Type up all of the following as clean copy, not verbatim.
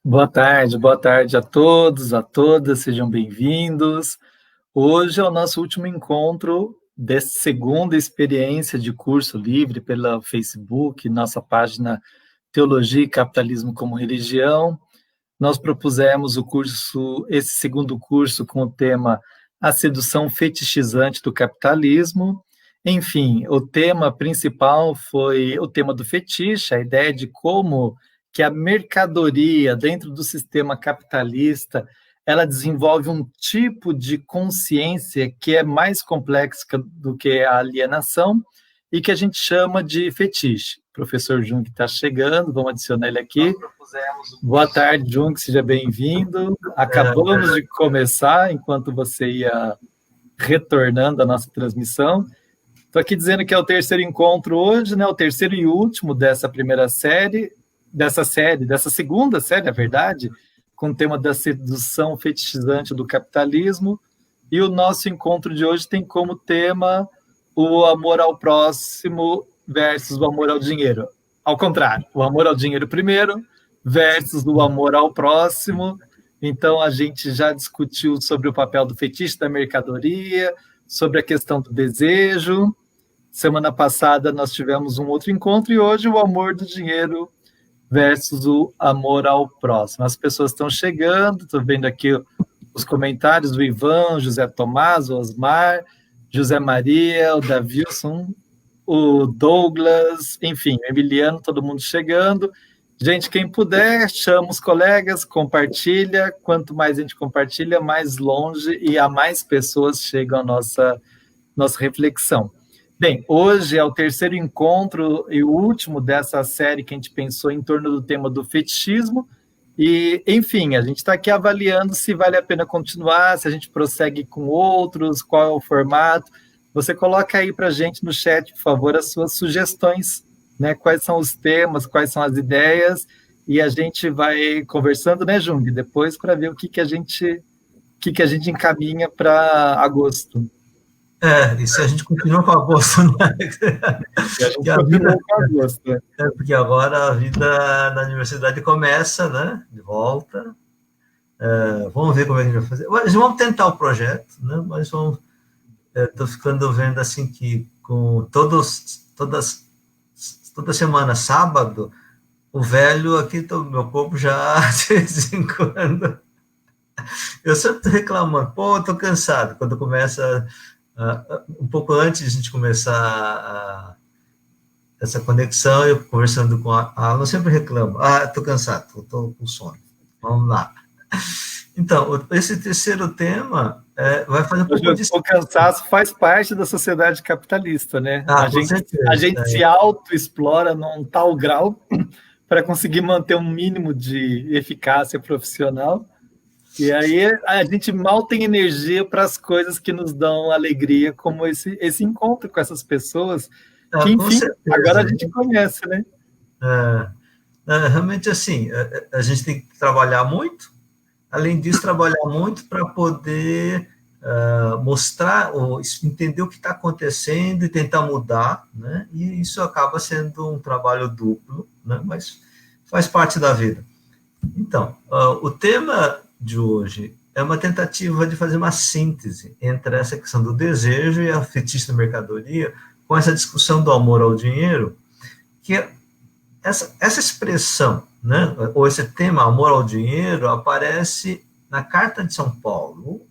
Boa tarde a todos, a todas, sejam bem-vindos. Hoje é o nosso último encontro dessa segunda experiência de curso livre pela Facebook, nossa página Teologia e Capitalismo como Religião. Nós propusemos esse segundo curso com o tema A Sedução Fetichizante do Capitalismo. Enfim, o tema principal foi o tema do fetiche, a ideia de como que a mercadoria dentro do sistema capitalista, ela desenvolve um tipo de consciência que é mais complexa do que a alienação e que a gente chama de fetiche. O professor Jung está chegando, vamos adicionar ele aqui. Boa tarde, Jung, seja bem-vindo. Acabamos de começar, enquanto você ia retornando à nossa transmissão. Estou aqui dizendo que é o terceiro encontro hoje, né? O terceiro e último dessa primeira série, dessa segunda série, na verdade, com o tema da sedução fetichizante do capitalismo. E o nosso encontro de hoje tem como tema o amor ao próximo versus o amor ao dinheiro. Ao contrário, o amor ao dinheiro primeiro versus o amor ao próximo. Então, a gente já discutiu sobre o papel do fetiche da mercadoria, sobre a questão do desejo. Semana passada nós tivemos um outro encontro e hoje o amor do dinheiro versus o amor ao próximo. As pessoas estão chegando, estou vendo aqui os comentários do Ivan, José Tomás, o Osmar, José Maria, o Davilson, o Douglas, enfim, o Emiliano, todo mundo chegando. Gente, quem puder, chama os colegas, compartilha. Quanto mais a gente compartilha, mais longe e a mais pessoas chegam à nossa reflexão. Bem, hoje é o terceiro encontro e o último dessa série que a gente pensou em torno do tema do fetichismo. E, enfim, a gente está aqui avaliando se vale a pena continuar, se a gente prossegue com outros, qual é o formato. Você coloca aí para a gente no chat, por favor, as suas sugestões, né? Quais são os temas, quais são as ideias, e a gente vai conversando, né, Jung, depois para ver o que a gente encaminha para agosto. E se a gente continua com agosto, né? Porque agora a vida na universidade começa, né? De volta. Vamos ver como é que a gente vai fazer. Mas vamos tentar o projeto, né? Mas vamos. Estou ficando vendo assim que com toda semana, sábado, o velho aqui, meu corpo já de vez em quando. Eu sempre estou reclamando, estou cansado. Quando começa. Um pouco antes de a gente começar essa conexão, eu conversando com a Alan, eu sempre reclamo, estou cansado, estou com sono, vamos lá. Então, esse terceiro tema vai fazer um pouco disso. O cansaço faz parte da sociedade capitalista, né? A gente se autoexplora num tal grau para conseguir manter um mínimo de eficácia profissional. E aí a gente mal tem energia para as coisas que nos dão alegria, como esse encontro com essas pessoas, que, enfim, agora a gente conhece, né? Realmente, assim, a gente tem que trabalhar muito, além disso, trabalhar muito para poder mostrar, ou entender o que está acontecendo e tentar mudar, né? E isso acaba sendo um trabalho duplo, né? Mas faz parte da vida. Então, o tema de hoje é uma tentativa de fazer uma síntese entre essa questão do desejo e a fetiche da mercadoria, com essa discussão do amor ao dinheiro, que essa expressão, né, ou esse tema, amor ao dinheiro, aparece na carta de São Paulo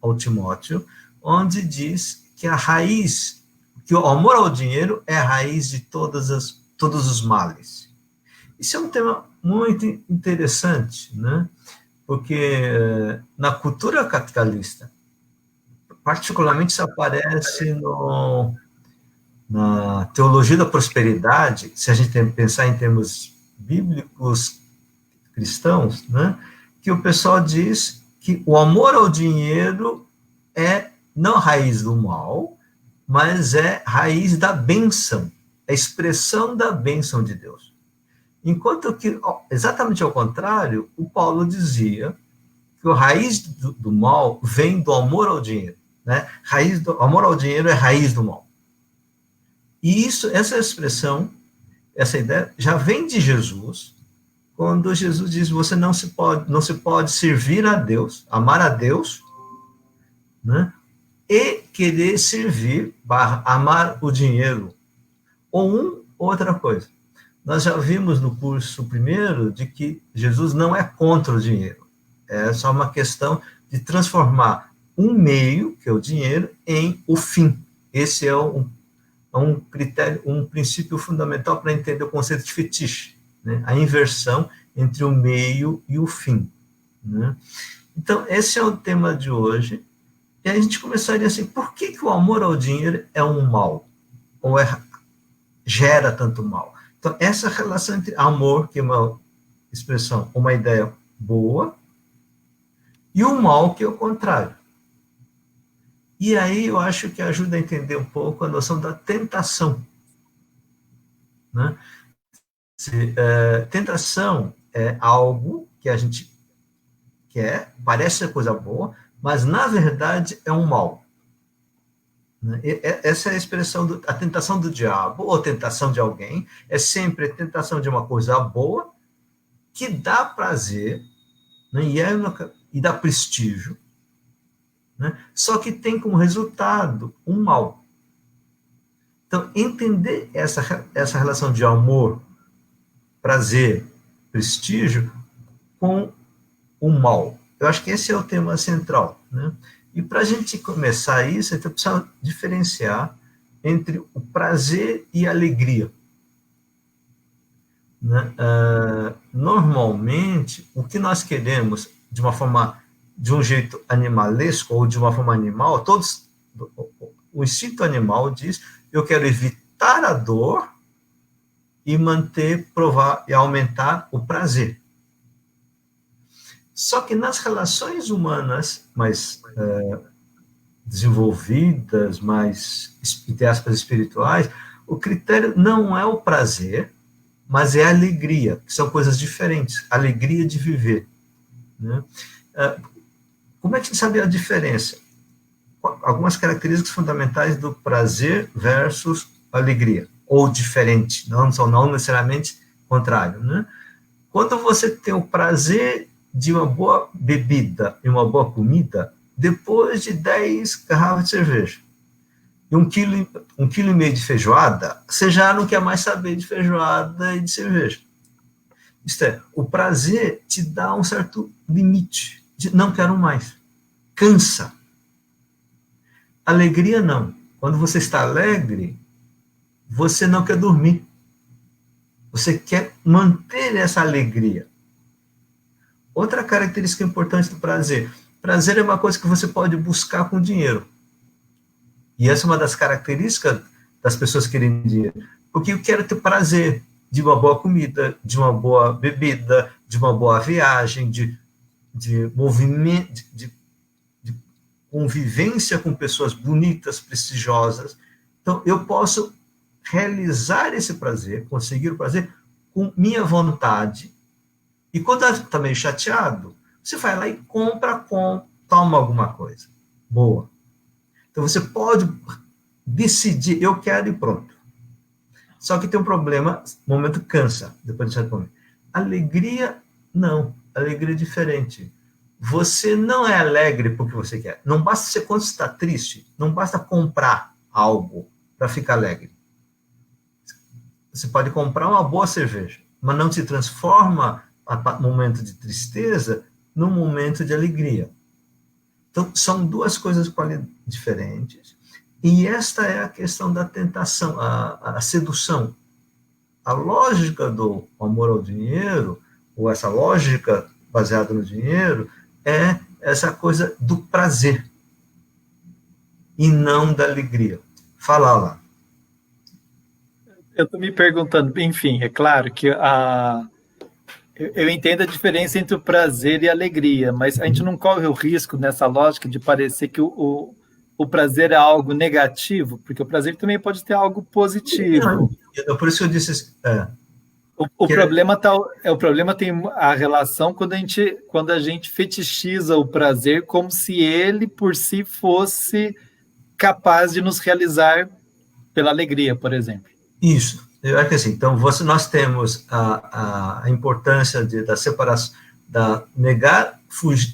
ao Timóteo, onde diz que a raiz, que o amor ao dinheiro é a raiz de todos os males. Isso é um tema muito interessante, né? Porque na cultura capitalista, particularmente isso aparece na teologia da prosperidade, se a gente pensar em termos bíblicos cristãos, né, que o pessoal diz que o amor ao dinheiro é não raiz do mal, mas é raiz da bênção, é a expressão da bênção de Deus. Enquanto que, exatamente ao contrário, o Paulo dizia que a raiz do mal vem do amor ao dinheiro, né? Amor ao dinheiro é raiz do mal. E essa expressão, essa ideia, já vem de Jesus, quando Jesus diz, você não se pode servir a Deus, amar a Deus, né, e querer servir, amar o dinheiro, ou outra coisa. Nós já vimos no curso primeiro de que Jesus não é contra o dinheiro, é só uma questão de transformar um meio, que é o dinheiro, em o fim. Esse é um critério, um princípio fundamental para entender o conceito de fetiche, né? A inversão entre o meio e o fim, né? Então, esse é o tema de hoje. E aí a gente começaria assim, por que o amor ao dinheiro é um mal? Ou gera tanto mal? Então, essa relação entre amor, que é uma expressão, uma ideia boa, e o mal, que é o contrário. E aí eu acho que ajuda a entender um pouco a noção da tentação, né? Tentação é algo que a gente quer, parece ser coisa boa, mas na verdade é um mal. Né? Essa é a expressão, a tentação do diabo, ou tentação de alguém, é sempre a tentação de uma coisa boa, que dá prazer, né? E dá prestígio, né? Só que tem como resultado um mal. Então, entender essa relação de amor, prazer, prestígio, com o mal. Eu acho que esse é o tema central, né? E para a gente começar isso, a gente precisa diferenciar entre o prazer e a alegria. Né? Normalmente, o que nós queremos, de um jeito animalesco ou de uma forma animal, o instinto animal diz: eu quero evitar a dor e provar e aumentar o prazer. Só que nas relações humanas mais desenvolvidas, mais, entre aspas, espirituais, o critério não é o prazer, mas é a alegria, que são coisas diferentes. Alegria de viver. Né? Como é que a gente sabe a diferença? Algumas características fundamentais do prazer versus alegria, ou diferente, não necessariamente contrário. Né? Quando você tem o prazer de uma boa bebida e uma boa comida, depois de 10 garrafas de cerveja e 1,5 kg de feijoada, você já não quer mais saber de feijoada e de cerveja. Isto é, o prazer te dá um certo limite, de não quero mais, cansa. Alegria não. Quando você está alegre, você não quer dormir. Você quer manter essa alegria. Outra característica importante do prazer. Prazer é uma coisa que você pode buscar com dinheiro. E essa é uma das características das pessoas que querem dinheiro. Porque eu quero ter prazer de uma boa comida, de uma boa bebida, de uma boa viagem, de movimento, de convivência com pessoas bonitas, prestigiosas. Então, eu posso realizar esse prazer, conseguir o prazer com minha vontade. E quando está meio chateado, você vai lá e toma alguma coisa boa. Então, você pode decidir, eu quero e pronto. Só que tem um problema, o momento cansa, depois de certo momento. Alegria, não. Alegria é diferente. Você não é alegre porque você quer. Não basta ser quando está triste, não basta comprar algo para ficar alegre. Você pode comprar uma boa cerveja, mas não se transforma o momento de tristeza num momento de alegria. Então, são duas coisas diferentes. E esta é a questão da tentação, a sedução. A lógica do amor ao dinheiro, ou essa lógica baseada no dinheiro, é essa coisa do prazer e não da alegria. Fala lá. Eu estou me perguntando, enfim, é claro que eu entendo a diferença entre o prazer e a alegria, mas a gente não corre o risco nessa lógica de parecer que o prazer é algo negativo, porque o prazer também pode ter algo positivo. Por isso que eu disse... O problema tem a relação quando a gente fetichiza o prazer como se ele por si fosse capaz de nos realizar pela alegria, por exemplo. Isso. Eu acho que assim, então nós temos a importância da separação, da negar,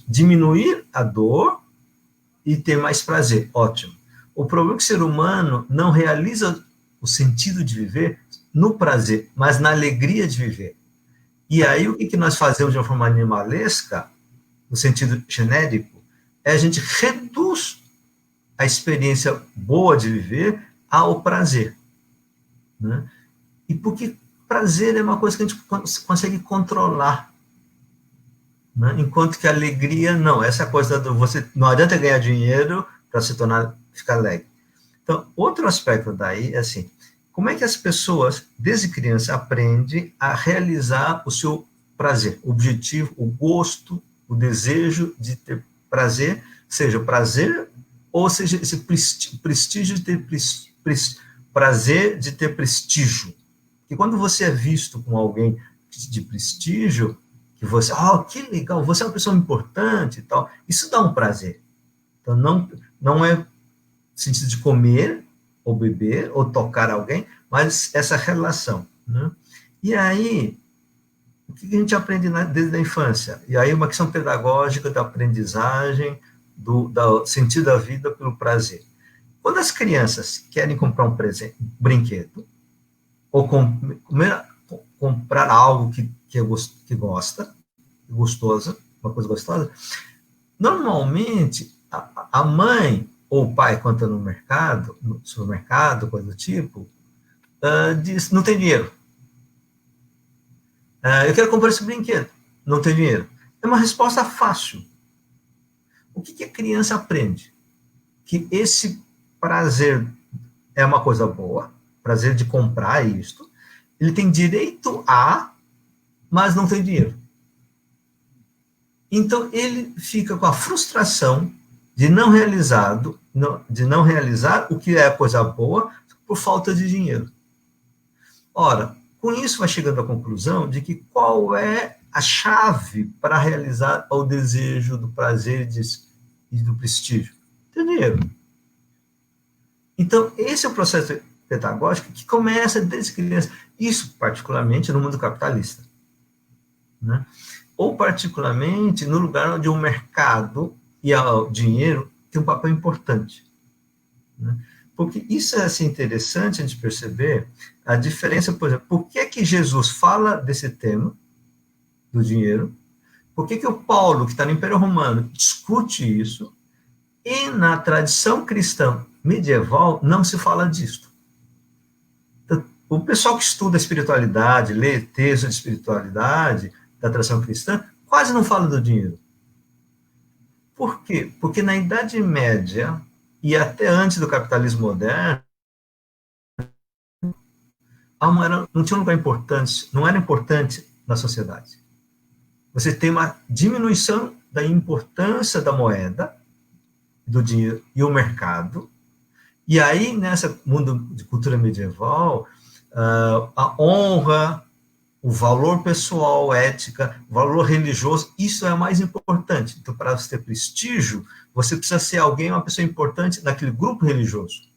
diminuir a dor e ter mais prazer. Ótimo. O problema é que o ser humano não realiza o sentido de viver no prazer, mas na alegria de viver. E aí o que nós fazemos de uma forma animalesca, no sentido genérico, é a gente reduz a experiência boa de viver ao prazer, né? E porque prazer é uma coisa que a gente consegue controlar, né? Enquanto que a alegria, não. Essa coisa do você não adianta ganhar dinheiro para ficar alegre. Então, outro aspecto daí é assim, como é que as pessoas, desde criança, aprendem a realizar o seu prazer, o objetivo, o gosto, o desejo de ter prazer, seja prazer ou seja esse prestígio de ter prazer de ter prestígio. E quando você é visto como alguém de prestígio, que você, que legal, você é uma pessoa importante e tal, isso dá um prazer. Então, não é sentido de comer, ou beber, ou tocar alguém, mas essa relação, né? E aí, o que a gente aprende desde a infância? E aí uma questão pedagógica da aprendizagem, do sentido da vida pelo prazer. Quando as crianças querem comprar um brinquedo, ou comprar algo que gosta, gostosa, uma coisa gostosa, normalmente a mãe ou o pai, quando está no supermercado, coisa do tipo, diz, não tem dinheiro. Eu quero comprar esse brinquedo, não tem dinheiro. É uma resposta fácil. O que a criança aprende? Que esse prazer é uma coisa boa, prazer de comprar isto, ele tem direito a, mas não tem dinheiro. Então, ele fica com a frustração de não realizar o que é coisa boa por falta de dinheiro. Ora, com isso vai chegando à conclusão de que qual é a chave para realizar o desejo do prazer e do prestígio? Ter dinheiro. Então, esse é o processo pedagógico que começa desde criança. Isso, particularmente, no mundo capitalista, né? Ou, particularmente, no lugar onde o mercado e o dinheiro tem um papel importante, né? Porque isso é assim, interessante a gente perceber a diferença, por exemplo, por que Jesus fala desse tema do dinheiro, por que o Paulo, que está no Império Romano, discute isso, e na tradição cristã medieval não se fala disso. Então, o pessoal que estuda a espiritualidade, lê texto de espiritualidade da tradição cristã, quase não fala do dinheiro. Por quê? Porque na Idade Média, e até antes do capitalismo moderno, não tinha um lugar importante, não era importante na sociedade. Você tem uma diminuição da importância da moeda, do dinheiro e o mercado, e aí, nesse mundo de cultura medieval, a honra, o valor pessoal, ética, o valor religioso, isso é o mais importante. Então, para você ter prestígio, você precisa ser uma pessoa importante naquele grupo religioso.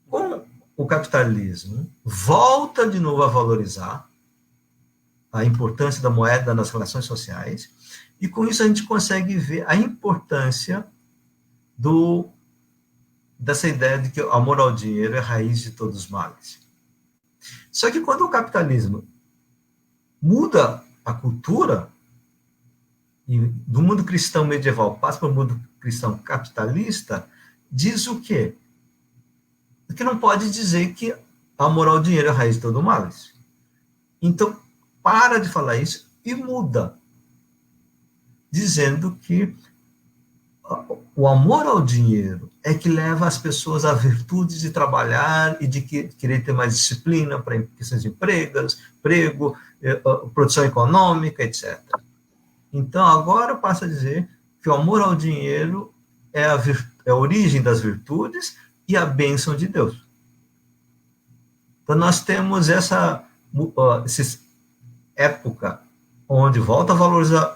Com o capitalismo, volta de novo a valorizar a importância da moeda nas relações sociais, e com isso a gente consegue ver a importância dessa ideia de que o amor ao dinheiro é a raiz de todos os males. Só que quando o capitalismo muda a cultura, e do mundo cristão medieval passa para o mundo cristão capitalista, diz o quê? Que não pode dizer que amor ao dinheiro é a raiz de todos os males. Então, para de falar isso e muda, dizendo que o amor ao dinheiro é que leva as pessoas à virtude de trabalhar e de querer ter mais disciplina para questões de emprego, produção econômica, etc. Então, agora passa a dizer que o amor ao dinheiro é a origem das virtudes e a bênção de Deus. Então, nós temos essa época onde volta a valorizar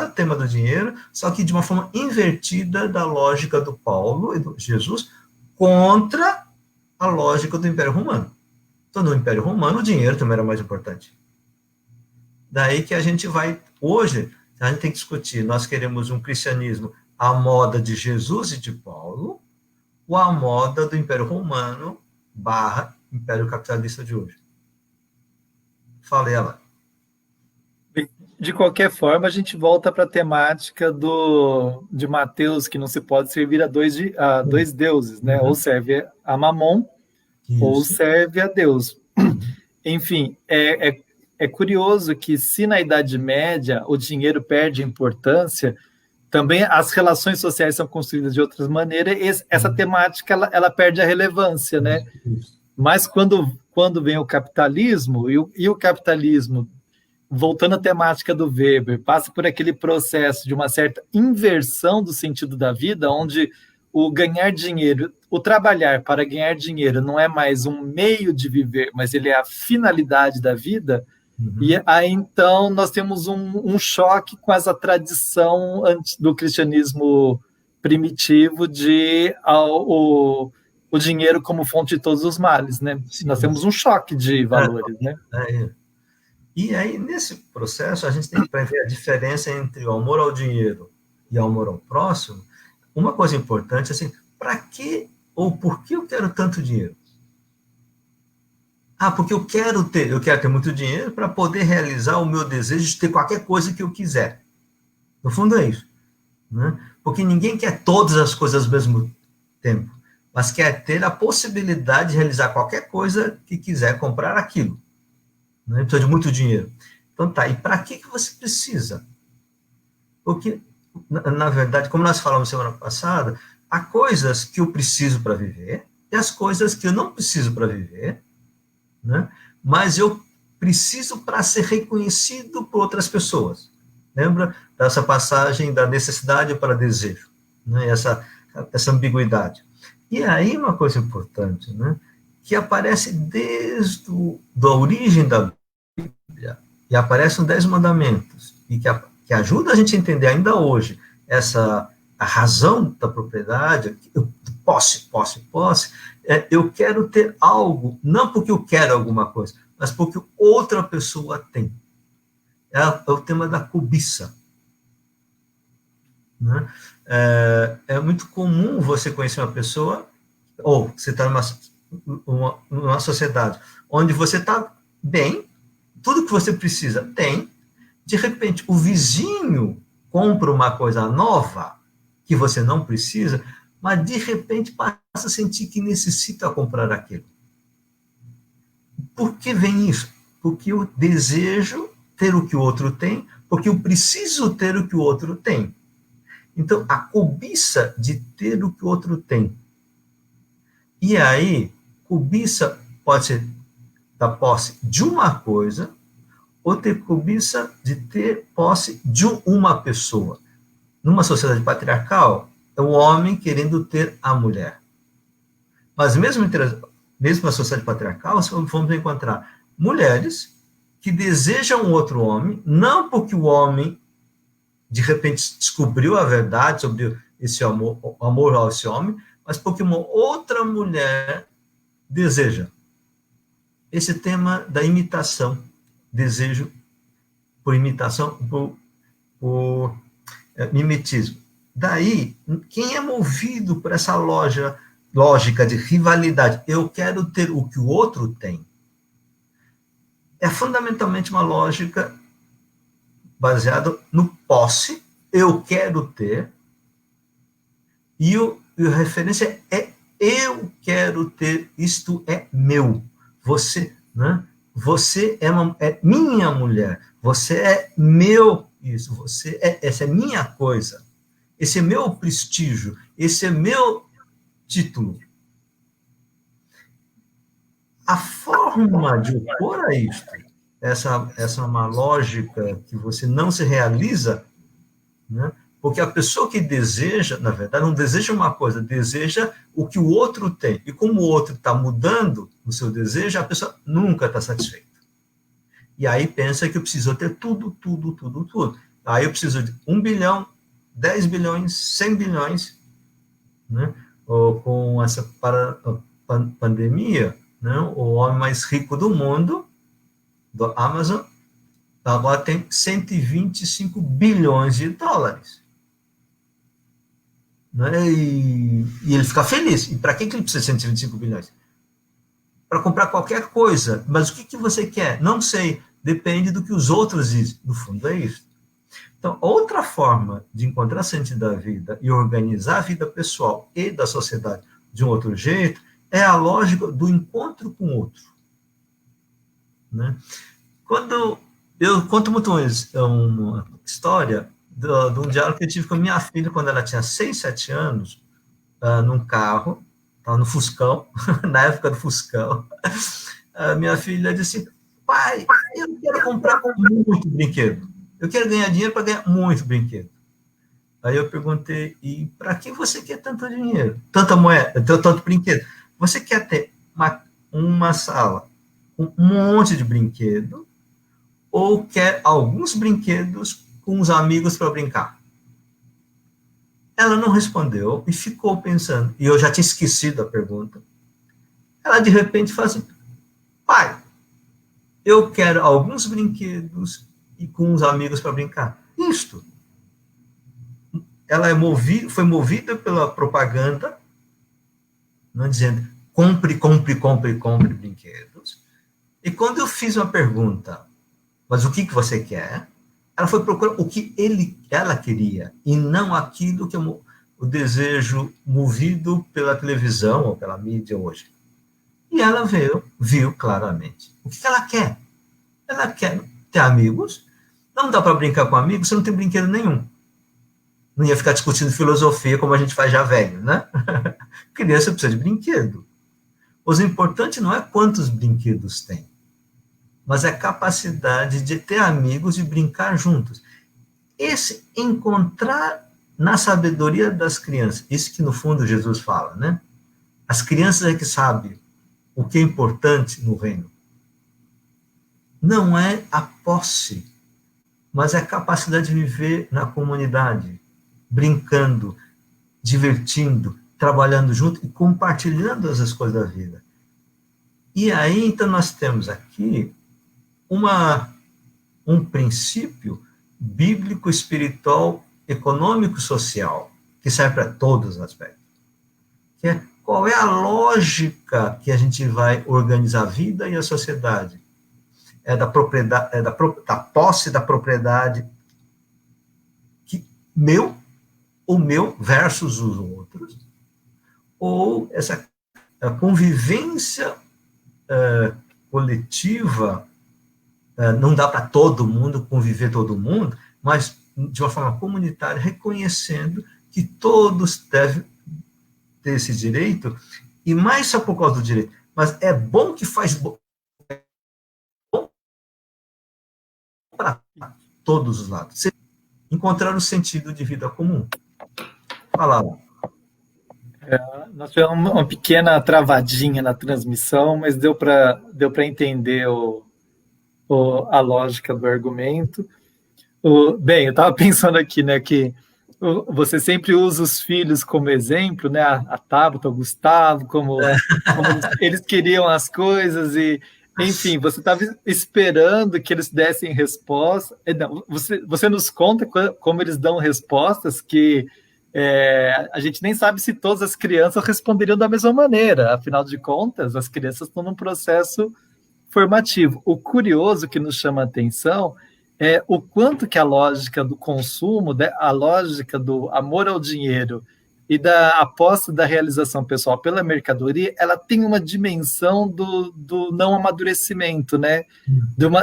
o tema do dinheiro, só que de uma forma invertida da lógica do Paulo e do Jesus contra a lógica do Império Romano. Então, no Império Romano, o dinheiro também era mais importante. Daí que a gente vai, hoje, a gente tem que discutir, nós queremos um cristianismo à moda de Jesus e de Paulo, ou à moda do Império Romano / Império Capitalista de hoje. Falei ela. De qualquer forma, a gente volta para a temática de Mateus, que não se pode servir a dois deuses, né? Ou serve a Mamon, ou Isso. serve a Deus. Enfim, é curioso que se na Idade Média o dinheiro perde importância, também as relações sociais são construídas de outras maneiras, essa temática ela perde a relevância, né? Mas quando vem o capitalismo, e o capitalismo, voltando à temática do Weber, passa por aquele processo de uma certa inversão do sentido da vida, onde o ganhar dinheiro, o trabalhar para ganhar dinheiro não é mais um meio de viver, mas ele é a finalidade da vida. E aí, então, nós temos um choque com essa tradição do cristianismo primitivo de o dinheiro como fonte de todos os males, né? Sim. Nós temos um choque de valores, né? E aí, nesse processo, a gente tem que ver a diferença entre o amor ao dinheiro e o amor ao próximo. Uma coisa importante, assim, para que ou por que eu quero tanto dinheiro? Porque eu quero ter muito dinheiro para poder realizar o meu desejo de ter qualquer coisa que eu quiser. No fundo é isso, né? Porque ninguém quer todas as coisas ao mesmo tempo, mas quer ter a possibilidade de realizar qualquer coisa que quiser, comprar aquilo. Né? Precisa de muito dinheiro. Então tá, e para que você precisa? Porque, na verdade, como nós falamos semana passada, há coisas que eu preciso para viver e as coisas que eu não preciso para viver, né? Mas eu preciso para ser reconhecido por outras pessoas. Lembra dessa passagem da necessidade para desejo, né? Essa ambiguidade. E aí uma coisa importante, né? Que aparece desde a origem da Bíblia, e aparece nos 10 Mandamentos, e que ajuda a gente a entender ainda hoje a razão da propriedade, posse, eu quero ter algo, não porque eu quero alguma coisa, mas porque outra pessoa tem. É o tema da cobiça. Né? É muito comum você conhecer uma pessoa, ou você está numa sociedade onde você está bem, tudo que você precisa tem, de repente o vizinho compra uma coisa nova que você não precisa, mas de repente passa a sentir que necessita comprar aquilo. Por que vem isso? Porque eu desejo ter o que o outro tem, porque eu preciso ter o que o outro tem. Então, a cobiça de ter o que o outro tem. E aí, cobiça pode ser da posse de uma coisa, ou ter cobiça de ter posse de uma pessoa. Numa sociedade patriarcal, é o homem querendo ter a mulher. Mas mesmo na sociedade patriarcal, vamos encontrar mulheres que desejam outro homem, não porque o homem, de repente, descobriu a verdade sobre esse amor a esse homem, mas porque uma outra mulher deseja. Esse tema da imitação, desejo por imitação, por mimetismo. Daí, quem é movido por essa lógica de rivalidade, eu quero ter o que o outro tem, é fundamentalmente uma lógica baseada no posse, eu quero ter, e a referência é eu quero ter, isto é meu. Você, né? Você é minha mulher, você é meu isso, essa é minha coisa, esse é meu prestígio, esse é meu título. A forma de opor a isto, essa é uma lógica que você não se realiza, né? Porque a pessoa que deseja, na verdade, não deseja uma coisa, deseja o que o outro tem. E como o outro está mudando o seu desejo, a pessoa nunca está satisfeita. E aí pensa que eu preciso ter tudo. Aí eu preciso de 1 bilhão, 10 bilhões, 100 bilhões, né? Ou com pandemia, né, o homem mais rico do mundo, do Amazon, agora tem 125 bilhões de dólares. Né? E ele fica feliz. E para que ele precisa de 125 bilhões? Para comprar qualquer coisa. Mas o que você quer? Não sei. Depende do que os outros dizem. No fundo, é isso. Então, outra forma de encontrar sentido da vida e organizar a vida pessoal e da sociedade de um outro jeito é a lógica do encontro com o outro. Né? Quando eu conto muito uma história de um diálogo que eu tive com a minha filha quando ela tinha 6, 7 anos, num carro, estava no Fuscão, na época do Fuscão. A minha filha disse: pai, eu quero comprar muito brinquedo. Eu quero ganhar dinheiro para ganhar muito brinquedo. Aí eu perguntei: e para que você quer tanto dinheiro? Tanta moeda, tanto brinquedo? Você quer ter uma sala com um monte de brinquedo ou quer alguns brinquedos com os amigos para brincar? Ela não respondeu e ficou pensando. E eu já tinha esquecido a pergunta. Ela, de repente, fala assim: pai, eu quero alguns brinquedos e com os amigos para brincar. Isto. Ela foi movida pela propaganda, não dizendo compre, compre, compre, compre brinquedos. E quando eu fiz uma pergunta, mas o que você quer? Ela foi procurar o que ela queria, e não aquilo que o desejo movido pela televisão ou pela mídia hoje. E ela viu claramente o que ela quer. Ela quer ter amigos. Não dá para brincar com amigos, você não tem brinquedo nenhum. Não ia ficar discutindo filosofia como a gente faz já velho, né? Criança precisa de brinquedo. O importante não é quantos brinquedos tem, mas é a capacidade de ter amigos e brincar juntos. Esse encontrar na sabedoria das crianças, isso que no fundo Jesus fala, né? As crianças é que sabem o que é importante no reino. Não é a posse, mas é a capacidade de viver na comunidade, brincando, divertindo, trabalhando junto e compartilhando as coisas da vida. E aí, então, nós temos aqui um princípio bíblico, espiritual, econômico, social, que serve para todos os aspectos. Que é qual é a lógica que a gente vai organizar a vida e a sociedade? É da propriedade, da posse da propriedade o meu versus os outros, ou essa convivência coletiva. Não dá para todo mundo conviver todo mundo, mas de uma forma comunitária, reconhecendo que todos devem ter esse direito, e mais só por causa do direito, mas é bom que faz bom para todos os lados. Você encontrar o sentido de vida comum. Fala lá. Nós tivemos uma pequena travadinha na transmissão, mas deu para entender a lógica do argumento. Bem, eu estava pensando aqui, né, que você sempre usa os filhos como exemplo, né, a Tabata, o Gustavo, como eles queriam as coisas, e, enfim, você estava esperando que eles dessem resposta. Não, você nos conta como eles dão respostas que a gente nem sabe se todas as crianças responderiam da mesma maneira. Afinal de contas, as crianças estão num processo formativo. O curioso que nos chama a atenção é o quanto que a lógica do consumo, a lógica do amor ao dinheiro e da aposta da realização pessoal pela mercadoria, ela tem uma dimensão do não amadurecimento, né?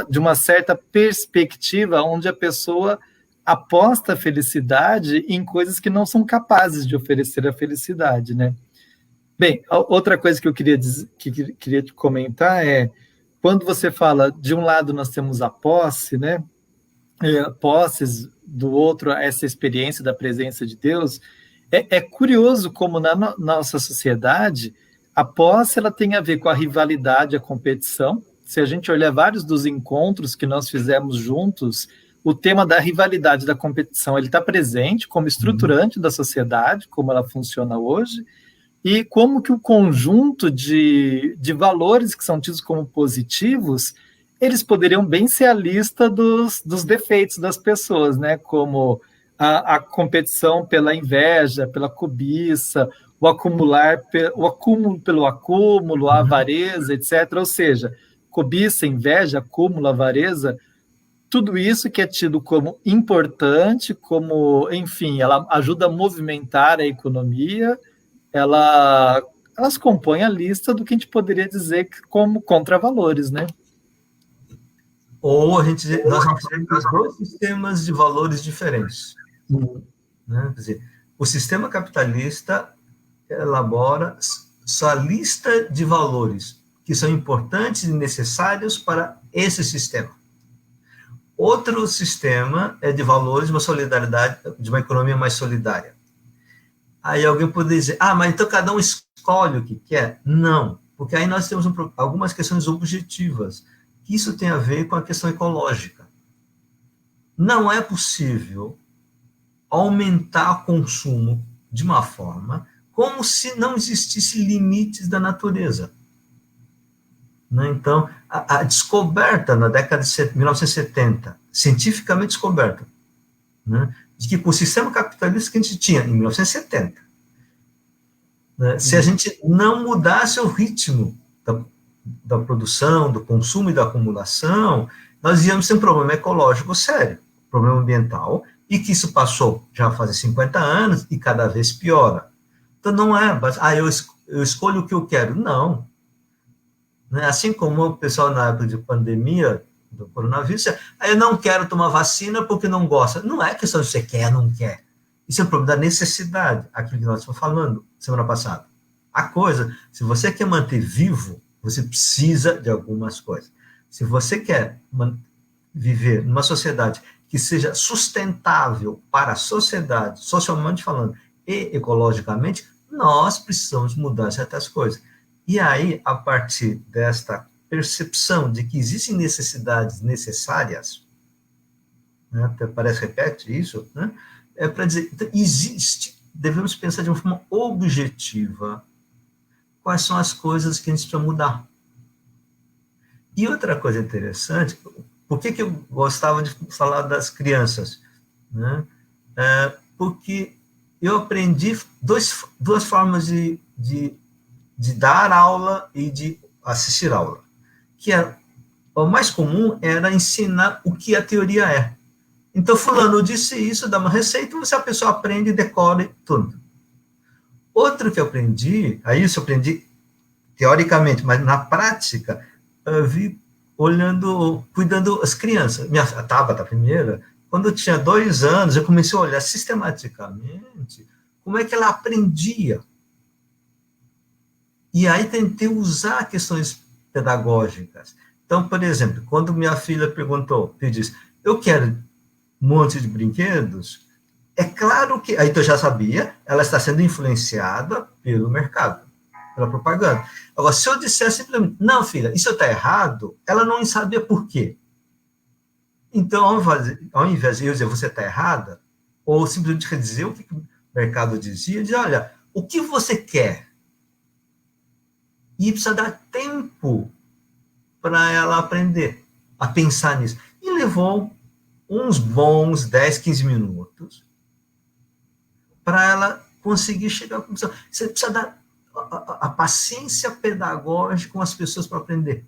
De uma certa perspectiva onde a pessoa aposta a felicidade em coisas que não são capazes de oferecer a felicidade, né? Bem, outra coisa que eu queria te comentar é, quando você fala, de um lado nós temos a posse, né? Posses, do outro essa experiência da presença de Deus, é curioso como na nossa sociedade a posse ela tem a ver com a rivalidade, a competição. Se a gente olhar vários dos encontros que nós fizemos juntos, o tema da rivalidade, da competição, ele está presente como estruturante da sociedade, como ela funciona hoje, e como que o conjunto de valores que são tidos como positivos, eles poderiam bem ser a lista dos defeitos das pessoas, né? Como a competição pela inveja, pela cobiça, o acúmulo pelo acúmulo, a avareza, etc. Ou seja, cobiça, inveja, acúmulo, avareza, tudo isso que é tido como importante, como, enfim, ela ajuda a movimentar a economia, elas compõem a lista do que a gente poderia dizer como contravalores, né? Ou nós vamos falar de dois sistemas de valores diferentes. Né? Quer dizer, o sistema capitalista elabora sua lista de valores que são importantes e necessários para esse sistema. Outro sistema é de valores de uma solidariedade, de uma economia mais solidária. Aí alguém poderia dizer, mas então cada um escolhe o que quer? Não, porque aí nós temos algumas questões objetivas. Isso tem a ver com a questão ecológica. Não é possível aumentar o consumo de uma forma como se não existisse limites da natureza. Então, a descoberta na década de 1970, cientificamente descoberta, de que com o sistema capitalista que a gente tinha em 1970, se a gente não mudasse o ritmo da produção, do consumo e da acumulação, nós íamos ter um problema ecológico sério, problema ambiental, e que isso passou já faz 50 anos e cada vez piora. Então não é, eu escolho o que eu quero. Não. Assim como o pessoal na época de pandemia do coronavírus, eu não quero tomar vacina porque não gosta. Não é questão de você quer ou não quer. Isso é um problema da necessidade, aquilo que nós estamos falando semana passada. A coisa, se você quer manter vivo, você precisa de algumas coisas. Se você quer viver numa sociedade que seja sustentável para a sociedade, socialmente falando, e ecologicamente, nós precisamos mudar certas coisas. E aí, a partir desta percepção de que existem necessidades necessárias, até parece que repete isso, é para dizer, então, devemos pensar de uma forma objetiva quais são as coisas que a gente precisa mudar. E outra coisa interessante, por que eu gostava de falar das crianças? Porque eu aprendi duas formas de dar aula e de assistir aula. O mais comum era ensinar o que a teoria é. Então, fulano disse isso, dá uma receita, a pessoa aprende e decora tudo. Outro que eu aprendi, isso eu aprendi teoricamente, mas na prática, eu vi cuidando as crianças. Minha Tabata, a primeira, quando eu tinha 2 anos, eu comecei a olhar sistematicamente como é que ela aprendia. E aí tentei usar questões pedagógicas. Então, por exemplo, quando minha filha disse, eu quero um monte de brinquedos, é claro que, aí eu já sabia, ela está sendo influenciada pelo mercado, pela propaganda. Agora, se eu disser simplesmente, não, filha, isso está errado, ela não sabia por quê. Então, ao invés de eu dizer, você está errada, ou simplesmente dizer o que o mercado dizia, dizer, olha, o que você quer? E precisa dar tempo para ela aprender a pensar nisso. E levou uns bons 10, 15 minutos para ela conseguir chegar à conclusão. Você precisa dar a paciência pedagógica com as pessoas para aprender.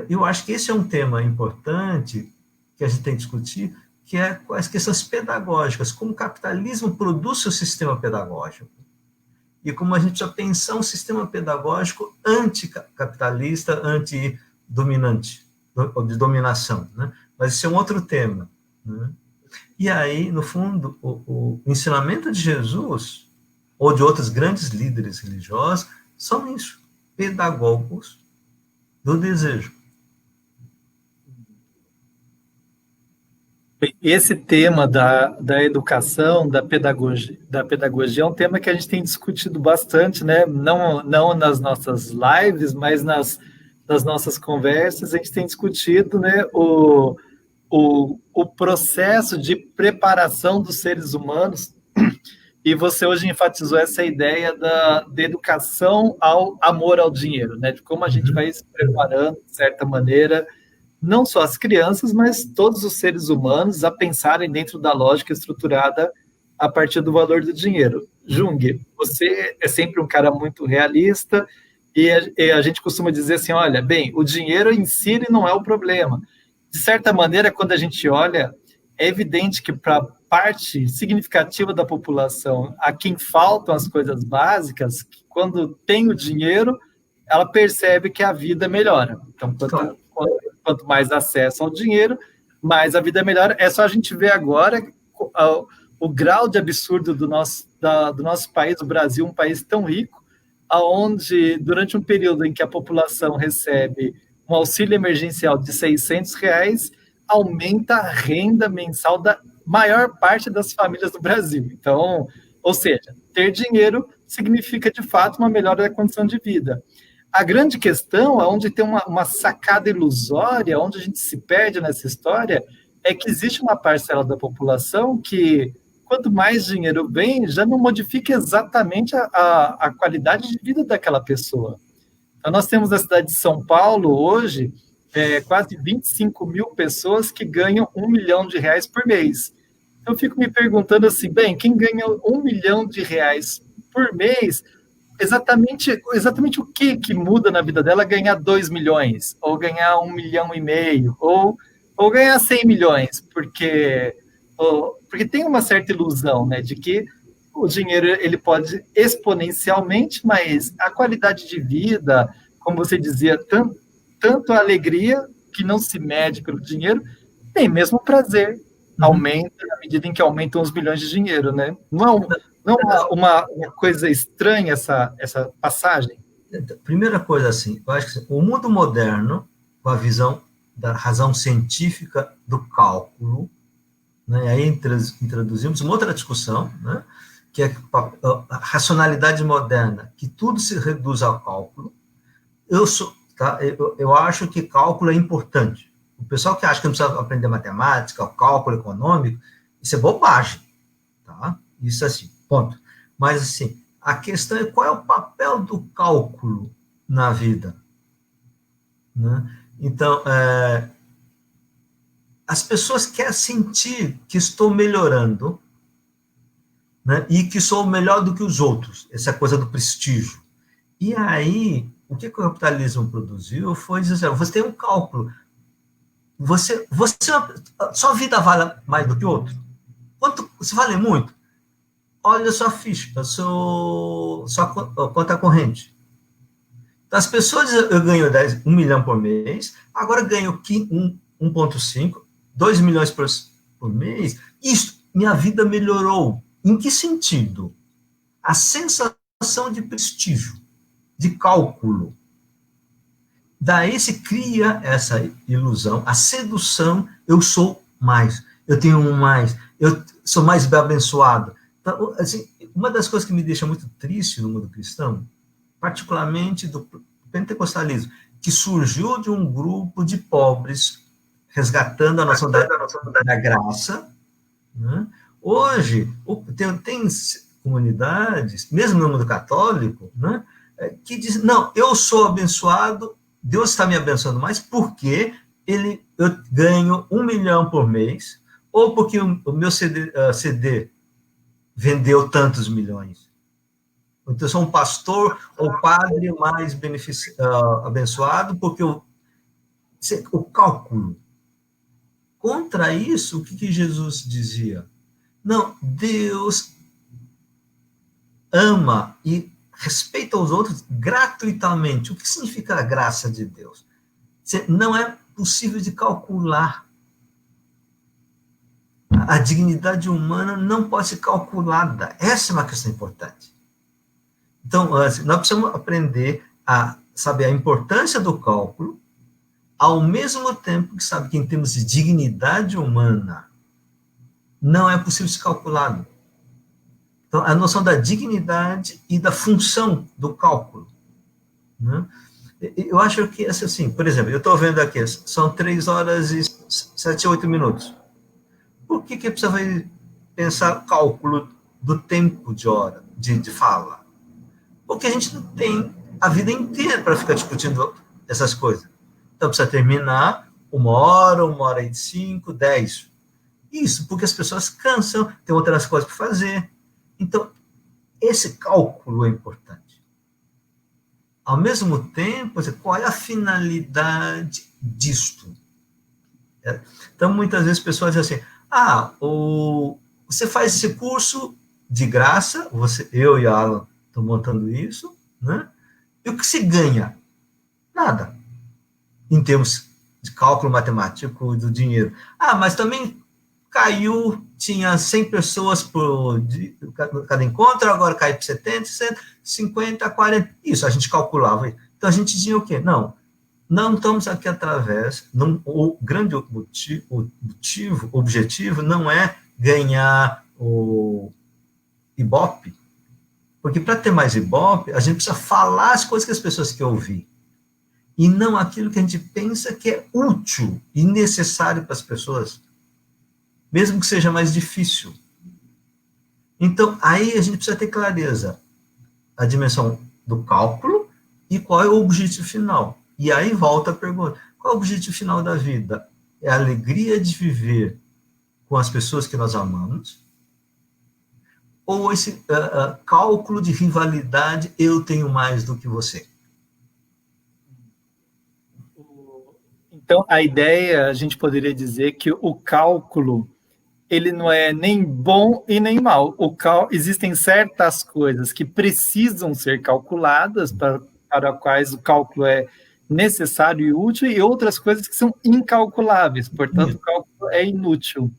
Eu acho que esse é um tema importante que a gente tem que discutir, que é as questões pedagógicas, como o capitalismo produz seu sistema pedagógico. E como a gente já pensar um sistema pedagógico anticapitalista, antidominante, de dominação. Mas esse é um outro tema. E aí, no fundo, o ensinamento de Jesus, ou de outros grandes líderes religiosos, são isso, pedagogos do desejo. Esse tema da educação, da pedagogia é um tema que a gente tem discutido bastante, né? Não nas nossas lives, mas nas nossas conversas, a gente tem discutido, né, o processo de preparação dos seres humanos E você hoje enfatizou essa ideia da educação ao amor ao dinheiro, né? De como a gente vai se preparando, de certa maneira, não só as crianças, mas todos os seres humanos a pensarem dentro da lógica estruturada a partir do valor do dinheiro. Jung, você é sempre um cara muito realista e a gente costuma dizer assim, olha, bem, o dinheiro em si ele não é o problema. De certa maneira, quando a gente olha, é evidente que para parte significativa da população, a quem faltam as coisas básicas, quando tem o dinheiro, ela percebe que a vida melhora. Então, quanto mais acesso ao dinheiro, mais a vida melhora. É só a gente ver agora o grau de absurdo do nosso país, o Brasil, um país tão rico, aonde durante um período em que a população recebe um auxílio emergencial de R$ 600, aumenta a renda mensal da maior parte das famílias do Brasil. Então, ou seja, ter dinheiro significa, de fato, uma melhora da condição de vida. A grande questão, onde tem uma sacada ilusória, onde a gente se perde nessa história, é que existe uma parcela da população que, quanto mais dinheiro vem, já não modifica exatamente a qualidade de vida daquela pessoa. Então, nós temos na cidade de São Paulo, hoje, quase 25 mil pessoas que ganham R$ 1 milhão por mês. Eu fico me perguntando assim, bem, quem ganha R$ 1 milhão por mês, exatamente o que muda na vida dela ganhar 2 milhões, ou ganhar 1,5 milhão, ou ganhar 100 milhões, porque tem uma certa ilusão, né, de que o dinheiro ele pode exponencialmente, mas a qualidade de vida, como você dizia, tanto a alegria, que não se mede pelo dinheiro, nem mesmo o prazer aumenta à medida em que aumentam os milhões de dinheiro, né? Não é uma coisa estranha essa passagem? Primeira coisa, assim, eu acho que o mundo moderno, com a visão da razão científica do cálculo, né, aí introduzimos uma outra discussão, né, que é a racionalidade moderna, que tudo se reduz ao cálculo. Eu acho que cálculo é importante. O pessoal que acha que não precisa aprender matemática, cálculo econômico, isso é bobagem. Tá? Isso assim, ponto. Mas, assim, a questão é qual é o papel do cálculo na vida. Né? Então, as pessoas querem sentir que estou melhorando, né, e que sou melhor do que os outros, essa coisa do prestígio. E aí, o que o capitalismo produziu foi dizer, você tem um cálculo, sua vida vale mais do que outro? Quanto você vale muito? Olha a sua ficha, sua conta corrente. Então, as pessoas, eu ganho 1 milhão por mês, agora ganho 1,5, 2 milhões por mês, minha vida melhorou. Em que sentido? A sensação de prestígio, de cálculo. Daí se cria essa ilusão, a sedução, eu sou mais, eu tenho mais, eu sou mais bem abençoado. Então, assim, uma das coisas que me deixa muito triste no mundo cristão, particularmente do pentecostalismo, que surgiu de um grupo de pobres resgatando a noção da graça, né? Hoje, tem comunidades, mesmo no mundo católico, né, que dizem, não, eu sou abençoado, Deus está me abençoando mais porque eu ganho 1 milhão por mês, ou porque o meu CD vendeu tantos milhões. Então, eu sou um pastor ou padre mais abençoado, porque o cálculo. Contra isso, o que Jesus dizia? Não, Deus ama e respeita os outros gratuitamente. O que significa a graça de Deus? Não é possível de calcular. A dignidade humana não pode ser calculada. Essa é uma questão importante. Então, nós precisamos aprender a saber a importância do cálculo, ao mesmo tempo que sabe que em termos de dignidade humana, não é possível ser calculado. Então, a noção da dignidade e da função do cálculo. Né? Eu acho que, assim, por exemplo, eu estou vendo aqui, são 3 horas e 7, 8 minutos. Por que precisa pensar cálculo do tempo de hora, de fala. Porque a gente não tem a vida inteira para ficar discutindo essas coisas. Então, precisa terminar 1 hora e 5, 10. Isso, porque as pessoas cansam, tem outras coisas para fazer. Então, esse cálculo é importante. Ao mesmo tempo, qual é a finalidade disto? Então, muitas vezes, pessoas dizem assim, você faz esse curso de graça, eu e a Alan estamos montando isso, né? E o que se ganha? Nada. Em termos de cálculo matemático do dinheiro. Mas também caiu, tinha 100 pessoas por cada encontro, agora caiu para 70, 50, 40. Isso, a gente calculava. Então, a gente dizia o quê? Não estamos aqui através, o grande objetivo não é ganhar o Ibope, porque para ter mais Ibope, a gente precisa falar as coisas que as pessoas querem ouvir, e não aquilo que a gente pensa que é útil e necessário para as pessoas, mesmo que seja mais difícil. Então, aí a gente precisa ter clareza, a dimensão do cálculo e qual é o objetivo final. E aí volta a pergunta, qual é o objetivo final da vida? É a alegria de viver com as pessoas que nós amamos? Ou esse cálculo de rivalidade, eu tenho mais do que você? Então, a ideia, a gente poderia dizer que o cálculo, ele não é nem bom e nem mal. Existem certas coisas que precisam ser calculadas, para quais o cálculo é necessário e útil, e outras coisas que são incalculáveis, portanto, o cálculo é inútil.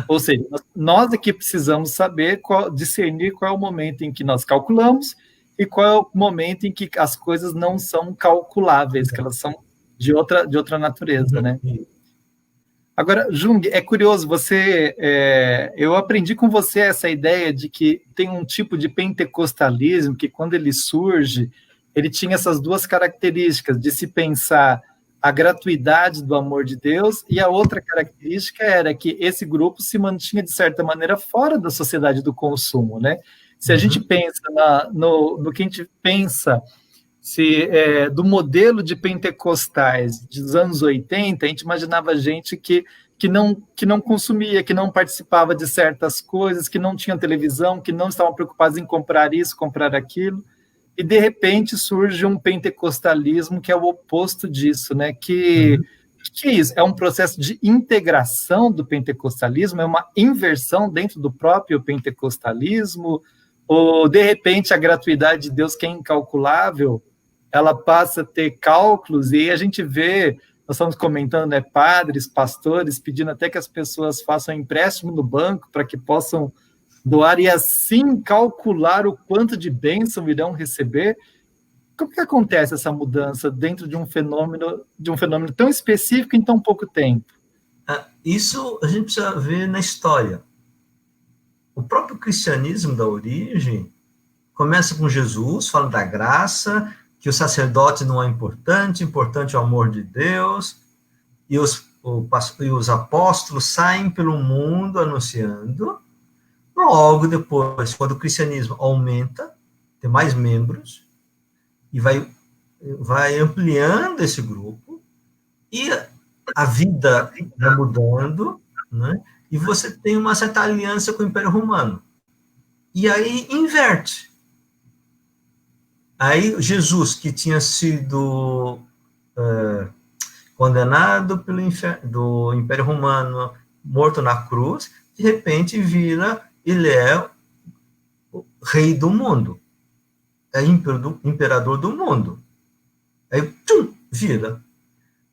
Ou seja, nós aqui precisamos saber, discernir qual é o momento em que nós calculamos e qual é o momento em que as coisas não são calculáveis, que elas são de outra natureza, né? Agora, Jung, é curioso, eu aprendi com você essa ideia de que tem um tipo de pentecostalismo que, quando ele surge, ele tinha essas duas características, de se pensar a gratuidade do amor de Deus, e a outra característica era que esse grupo se mantinha, de certa maneira, fora da sociedade do consumo, né? Se a gente pensa no que a gente pensa do modelo de pentecostais dos anos 80, a gente imaginava gente que não consumia, que não participava de certas coisas, que não tinha televisão, que não estavam preocupados em comprar isso, comprar aquilo, e de repente surge um pentecostalismo que é o oposto disso, né? Que é isso? É um processo de integração do pentecostalismo, é uma inversão dentro do próprio pentecostalismo, ou de repente a gratuidade de Deus, que é incalculável, ela passa a ter cálculos, e a gente vê, nós estamos comentando, padres, pastores, pedindo até que as pessoas façam empréstimo no banco para que possam doar e assim calcular o quanto de bênção irão receber. Como que acontece essa mudança dentro de um fenômeno tão específico em tão pouco tempo? Isso a gente precisa ver na história. O próprio cristianismo da origem começa com Jesus, falando da graça, que o sacerdote não é importante é o amor de Deus, e os apóstolos saem pelo mundo anunciando. Logo depois, quando o cristianismo aumenta, tem mais membros, e vai ampliando esse grupo, e a vida vai mudando, né? E você tem uma certa aliança com o Império Romano. E aí inverte. Aí Jesus, que tinha sido condenado do Império Romano, morto na cruz, de repente ele é o rei do mundo, é imperador do mundo. Aí, vira.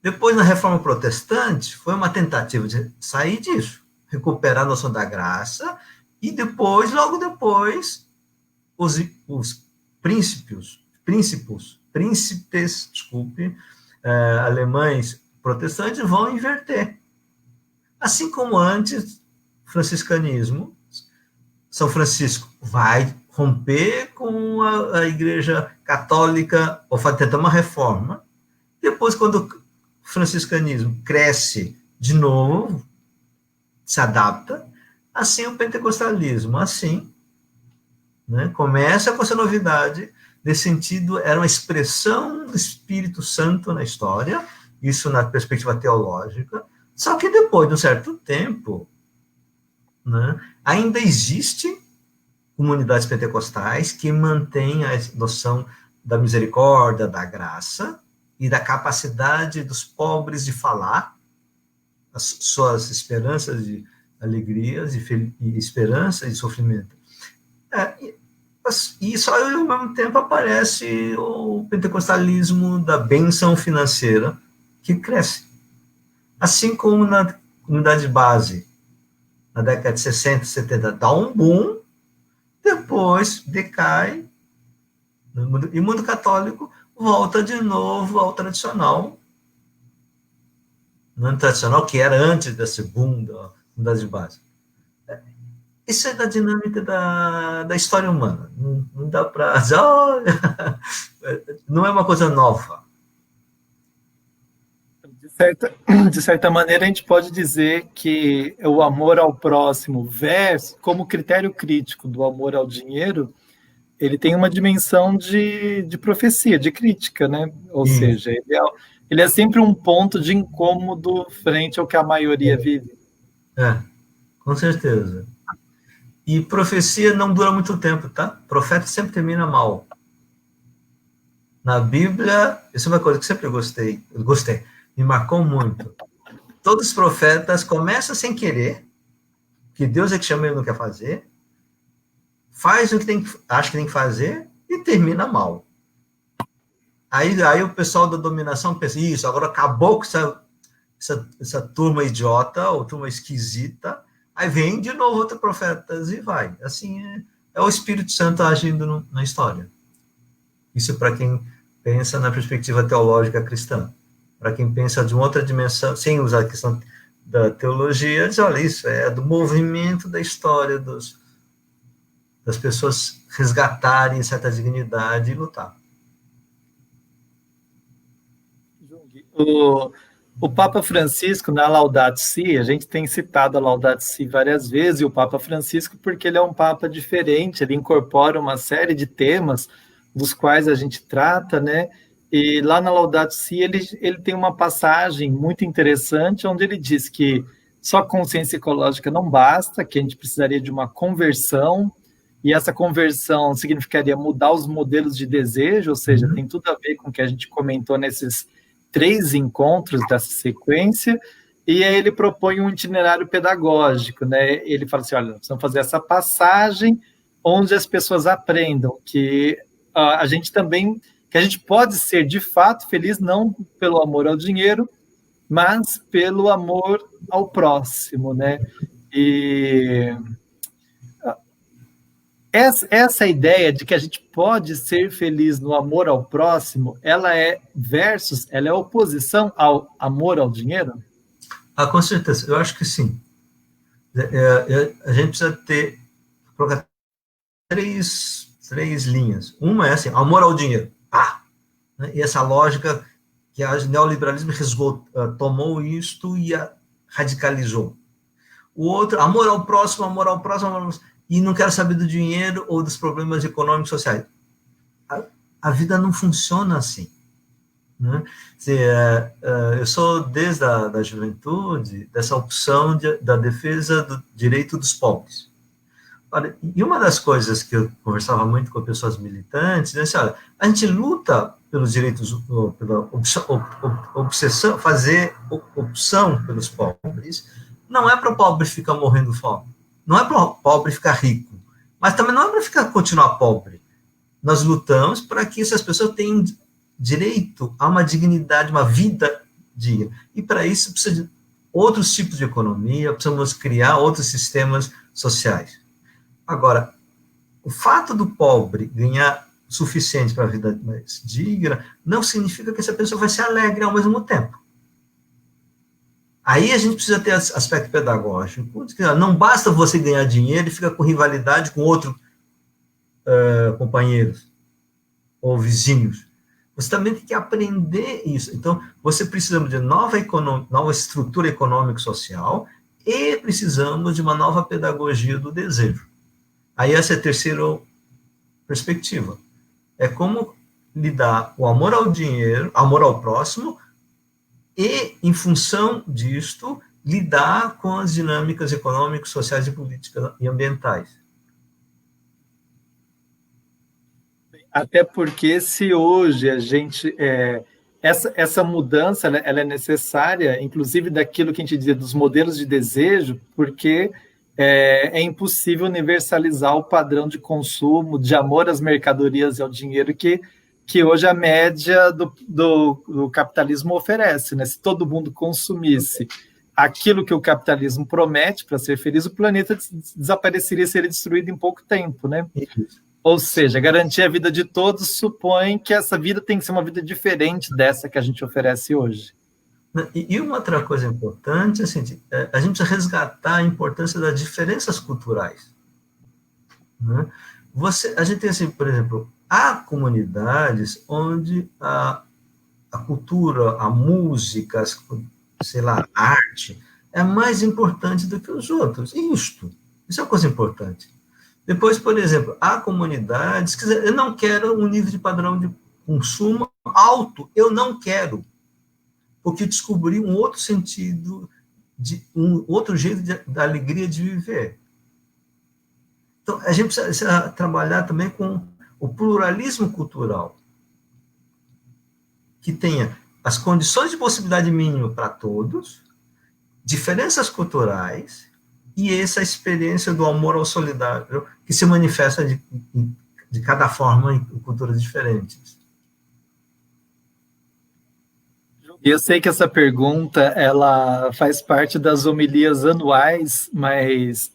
Depois, na Reforma Protestante, foi uma tentativa de sair disso, recuperar a noção da graça, e depois, logo depois, os príncipes, alemães protestantes vão inverter. Assim como antes, franciscanismo, São Francisco vai romper com a Igreja Católica, ou tentar uma reforma. Depois, quando o franciscanismo cresce de novo, se adapta, assim o pentecostalismo, assim né? Começa com essa novidade, nesse sentido, era uma expressão do Espírito Santo na história, isso na perspectiva teológica, só que depois de um certo tempo, né, ainda existe comunidades pentecostais que mantêm a noção da misericórdia, da graça e da capacidade dos pobres de falar as suas esperanças de alegrias e esperança e sofrimento. E só ao mesmo tempo aparece o pentecostalismo da bênção financeira que cresce. Assim como na comunidade base, na década de 60, 70, dá um boom, depois decai, e o mundo católico volta de novo ao tradicional, no tradicional que era antes desse boom da comunidade de base. Isso é da dinâmica da história humana. Não dá para dizer, olha, não é uma coisa nova. De certa maneira, a gente pode dizer que o amor ao próximo, como critério crítico do amor ao dinheiro, ele tem uma dimensão de profecia, de crítica, né? Ou seja, ele é sempre um ponto de incômodo frente ao que a maioria vive. Com certeza. E profecia não dura muito tempo, tá? Profeta sempre termina mal. Na Bíblia, isso é uma coisa que sempre gostei, me marcou muito. Todos os profetas começam sem querer, que Deus é que chama e ele não quer fazer, faz o que acha que tem que fazer e termina mal. Aí o pessoal da dominação pensa, isso, agora acabou com essa turma idiota, ou turma esquisita, aí vem de novo outro profeta e vai. Assim, é o Espírito Santo agindo na história. Isso para quem pensa na perspectiva teológica cristã. Para quem pensa de uma outra dimensão, sem usar a questão da teologia, diz, olha, isso é do movimento da história das pessoas resgatarem certa dignidade e lutar. O Papa Francisco, na Laudato Si, a gente tem citado a Laudato Si várias vezes, e o Papa Francisco, porque ele é um Papa diferente, ele incorpora uma série de temas dos quais a gente trata, né? E lá na Laudato Si, ele tem uma passagem muito interessante, onde ele diz que só consciência ecológica não basta, que a gente precisaria de uma conversão, e essa conversão significaria mudar os modelos de desejo, ou seja, tem tudo a ver com o que a gente comentou nesses 3 encontros dessa sequência, e aí ele propõe um itinerário pedagógico, né? Ele fala assim, olha, precisamos fazer essa passagem onde as pessoas aprendam que a gente pode ser de fato feliz não pelo amor ao dinheiro, mas pelo amor ao próximo, né? E essa ideia de que a gente pode ser feliz no amor ao próximo, ela é oposição ao amor ao dinheiro? Com certeza, eu acho que sim. A gente precisa colocar três linhas. Uma é assim, amor ao dinheiro. Né? E essa lógica que o neoliberalismo tomou isto e radicalizou. O outro, amor ao próximo, e não quero saber do dinheiro ou dos problemas econômicos e sociais. A vida não funciona assim. Né? Eu sou, desde a juventude, dessa opção da defesa do direito dos pobres. Olha, e uma das coisas que eu conversava muito com pessoas militantes, é assim, olha, a gente luta pelos direitos, pela obsessão, fazer opção pelos pobres, não é para o pobre ficar morrendo de fome, não é para o pobre ficar rico, mas também não é para continuar pobre. Nós lutamos para que essas pessoas tenham direito a uma dignidade, uma vida digna. E para isso precisa de outros tipos de economia, precisamos criar outros sistemas sociais. Agora, o fato do pobre ganhar o suficiente para a vida mais digna não significa que essa pessoa vai ser alegre ao mesmo tempo. Aí a gente precisa ter aspecto pedagógico. Não basta você ganhar dinheiro e ficar com rivalidade com outros companheiros ou vizinhos. Você também tem que aprender isso. Então, você precisa de nova estrutura econômico-social e precisamos de uma nova pedagogia do desejo. Aí esse é o terceiro perspectiva. É como lidar o amor ao dinheiro, amor ao próximo, e, em função disto, lidar com as dinâmicas econômicas, sociais e políticas e ambientais. Até porque se hoje a gente... essa mudança ela é necessária, inclusive daquilo que a gente dizia dos modelos de desejo, porque é impossível universalizar o padrão de consumo, de amor às mercadorias e ao dinheiro que hoje a média do capitalismo oferece. Né? Se todo mundo consumisse aquilo que o capitalismo promete para ser feliz, o planeta desapareceria, seria destruído em pouco tempo. Né? Isso. Ou seja, garantir a vida de todos supõe que essa vida tem que ser uma vida diferente dessa que a gente oferece hoje. E uma outra coisa importante, assim, a gente resgatar a importância das diferenças culturais. Né? A gente tem, assim, por exemplo, há comunidades onde a cultura, a música, sei lá, a arte, é mais importante do que os outros. Isso é uma coisa importante. Depois, por exemplo, há comunidades que eu não quero um nível de padrão de consumo alto, eu não quero, porque descobri um outro sentido, um outro jeito da alegria de viver. Então, a gente precisa trabalhar também com o pluralismo cultural, que tenha as condições de possibilidade mínima para todos, diferenças culturais, e essa experiência do amor ao solidário, que se manifesta de cada forma em culturas diferentes. Eu sei que essa pergunta ela faz parte das homilias anuais, mas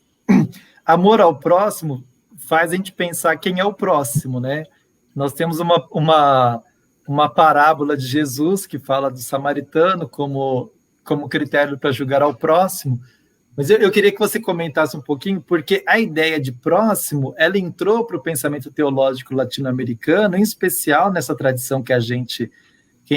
amor ao próximo faz a gente pensar quem é o próximo, né? Nós temos uma parábola de Jesus que fala do samaritano como critério para julgar ao próximo, mas eu queria que você comentasse um pouquinho, porque a ideia de próximo, ela entrou para o pensamento teológico latino-americano, em especial nessa tradição que a gente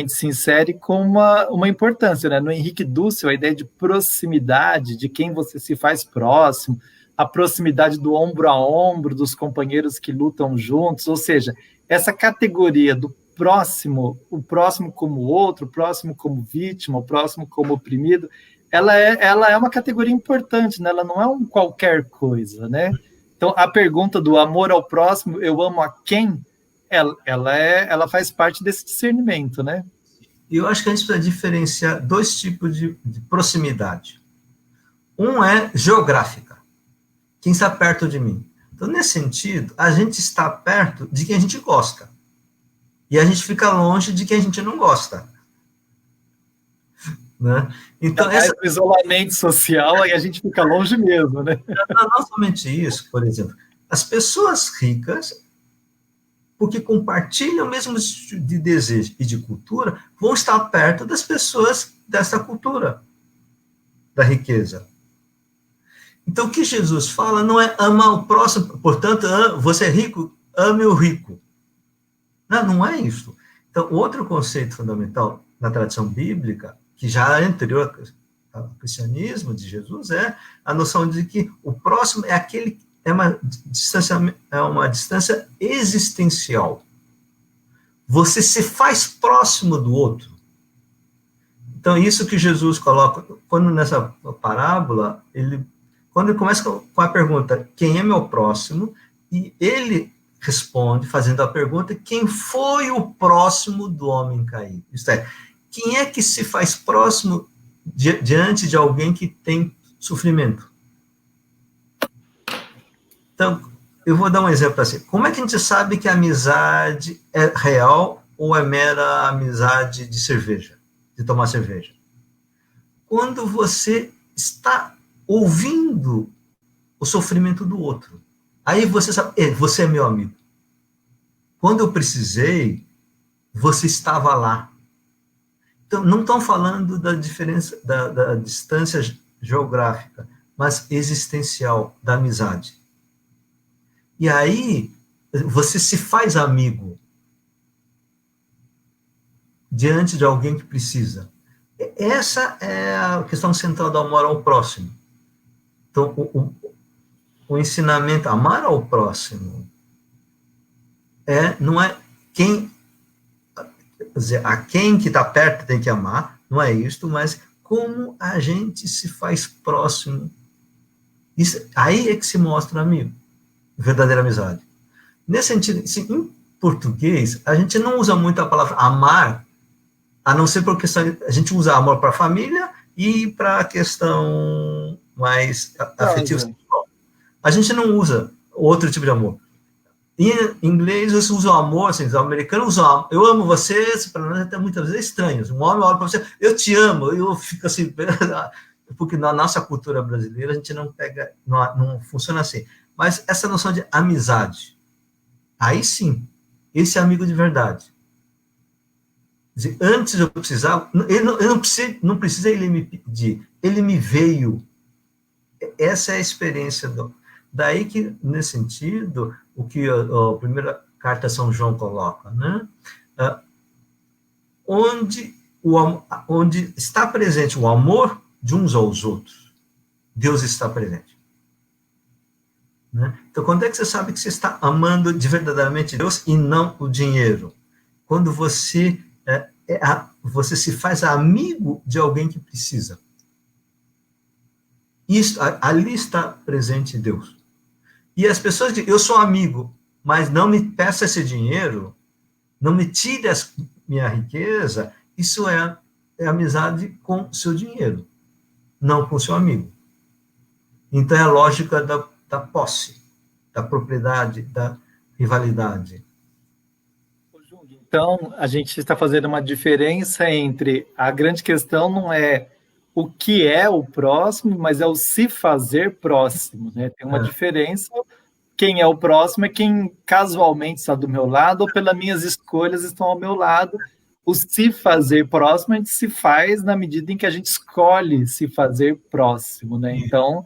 se insere com uma importância, né? No Henrique Dussel, a ideia de proximidade, de quem você se faz próximo, a proximidade do ombro a ombro, dos companheiros que lutam juntos, ou seja, essa categoria do próximo, o próximo como outro, o próximo como vítima, o próximo como oprimido, ela é uma categoria importante, né? Ela não é um qualquer coisa, né? Então, a pergunta do amor ao próximo, eu amo a quem? Ela faz parte desse discernimento, né? E eu acho que a gente precisa diferenciar dois tipos de proximidade. Um é geográfica, quem está perto de mim. Então, nesse sentido, a gente está perto de quem a gente gosta. E a gente fica longe de quem a gente não gosta. Né? Então, o isolamento social, aí a gente fica longe mesmo, né? Não somente isso, por exemplo, as pessoas ricas, porque compartilham o mesmo de desejo e de cultura, vão estar perto das pessoas dessa cultura, da riqueza. Então, o que Jesus fala não é amar o próximo, portanto, você é rico, ame o rico. Não é isso. Então, outro conceito fundamental na tradição bíblica, que já é anterior ao cristianismo de Jesus, é a noção de que o próximo é aquele é uma distância existencial. Você se faz próximo do outro. Então, isso que Jesus coloca, quando nessa parábola, quando ele começa com a pergunta, quem é meu próximo? E ele responde, fazendo a pergunta, quem foi o próximo do homem caído? Isto é, quem é que se faz próximo diante de alguém que tem sofrimento? Então, eu vou dar um exemplo assim. Como é que a gente sabe que a amizade é real ou é mera amizade de cerveja, de tomar cerveja? Quando você está ouvindo o sofrimento do outro. Aí você sabe, você é meu amigo. Quando eu precisei, você estava lá. Então, não estão falando da diferença, da distância geográfica, mas existencial, da amizade. E aí, você se faz amigo diante de alguém que precisa. Essa é a questão central do amor ao próximo. Então, o ensinamento, amar ao próximo, não é quem, quer dizer, a quem que está perto tem que amar, não é isto, mas como a gente se faz próximo. Isso, aí é que se mostra amigo, verdadeira amizade. Nesse sentido, assim, em português, a gente não usa muito a palavra amar, a não ser porque a gente usa amor para a família e para a questão mais afetiva. A gente não usa outro tipo de amor. Em inglês, você usa o amor, assim, os americanos usam amor. Eu amo você, para nós até muitas vezes é estranho. Um homem olha para você, eu te amo, eu fico assim, porque na nossa cultura brasileira a gente não pega, não funciona assim. Mas essa noção de amizade, aí sim, esse é amigo de verdade. Quer dizer, antes eu precisava, não precisa ele me pedir, ele me veio. Essa é a experiência daí que, nesse sentido, o que a primeira carta São João coloca, né? Onde está presente o amor de uns aos outros, Deus está presente. Né? Então, quando é que você sabe que você está amando de verdadeiramente Deus e não o dinheiro? Quando você se faz amigo de alguém que precisa. Isso, ali está presente Deus. E as pessoas dizem, eu sou amigo, mas não me peça esse dinheiro, não me tire minha riqueza, isso é amizade com seu dinheiro, não com seu amigo. Então é a lógica da posse, da propriedade, da rivalidade. Então, a gente está fazendo uma diferença entre a grande questão não é o que é o próximo, mas é o se fazer próximo, né? Tem uma diferença. Quem é o próximo é quem casualmente está do meu lado ou pelas minhas escolhas estão ao meu lado. O se fazer próximo a gente se faz na medida em que a gente escolhe se fazer próximo, né? Então,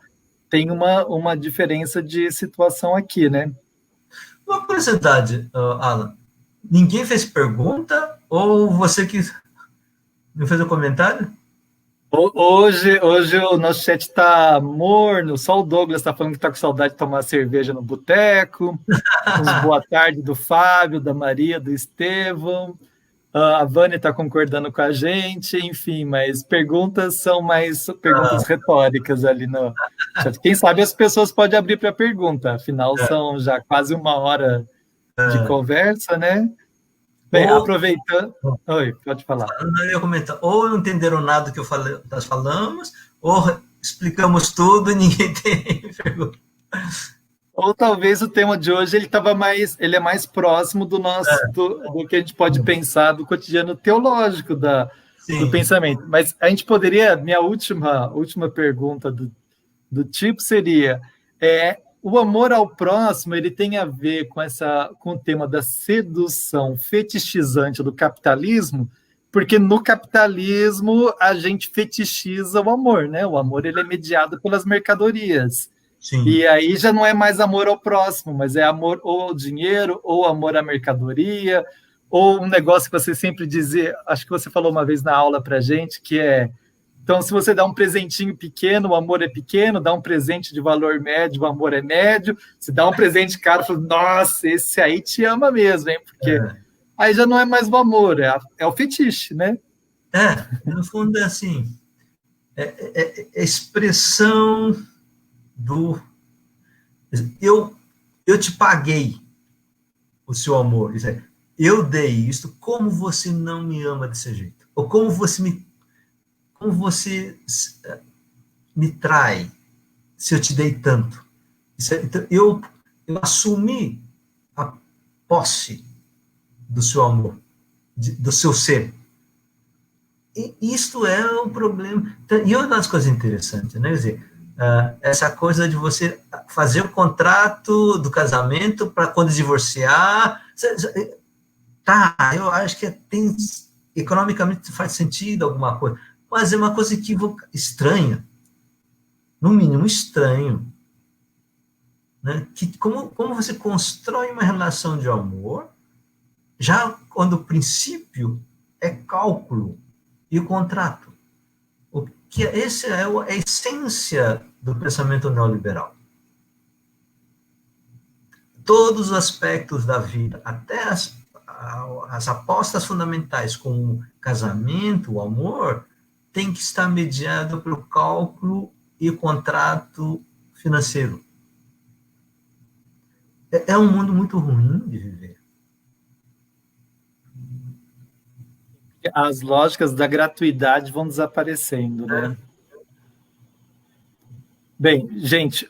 tem uma diferença de situação aqui, né? Uma curiosidade, Alan. Ninguém fez pergunta ou você que não fez um comentário? Hoje o nosso chat está morno, só o Douglas está falando que está com saudade de tomar cerveja no boteco. Uns boa tarde do Fábio, da Maria, do Estevão. A Vânia está concordando com a gente, enfim, mas perguntas são mais perguntas retóricas ali no chat. Quem sabe as pessoas podem abrir para pergunta, afinal são já quase 1 hora de conversa, né? Bem, aproveitando... Oi, pode falar. Eu ia comentar, ou não entenderam nada do que nós falamos, ou explicamos tudo e ninguém tem pergunta. Ou talvez o tema de hoje ele é mais próximo do do que a gente pode pensar do cotidiano teológico do pensamento. Mas a gente poderia, minha última pergunta do tipo seria, o amor ao próximo, ele tem a ver com o tema da sedução fetichizante do capitalismo, porque no capitalismo a gente fetichiza o amor, né? O amor ele é mediado pelas mercadorias. Sim. E aí já não é mais amor ao próximo, mas é amor ou ao dinheiro, ou amor à mercadoria, ou um negócio que você sempre dizia, acho que você falou uma vez na aula para gente, que então, se você dá um presentinho pequeno, o amor é pequeno, dá um presente de valor médio, o amor é médio, se dá um presente caro, fala, nossa, esse aí te ama mesmo, hein? Porque aí já não é mais o amor, é o fetiche, né? No fundo é assim, expressão do... Eu te paguei o seu amor, eu dei isso, como você não me ama desse jeito? Ou como você me trai se eu te dei tanto? Então, eu assumi a posse do seu amor, do seu ser. E isto é um problema. Então, e uma das coisas interessantes, né? Quer dizer, essa coisa de você fazer o contrato do casamento para quando divorciar. Tá, eu acho que economicamente faz sentido alguma coisa, mas é uma coisa estranha, no mínimo estranho, né? Que como você constrói uma relação de amor, já quando o princípio é cálculo e o contrato, que essa é a essência do pensamento neoliberal. todos os aspectos da vida, até as apostas fundamentais, como o casamento, o amor, tem que estar mediado pelo cálculo e o contrato financeiro. É um mundo muito ruim de viver. As lógicas da gratuidade vão desaparecendo, né? Bem, gente,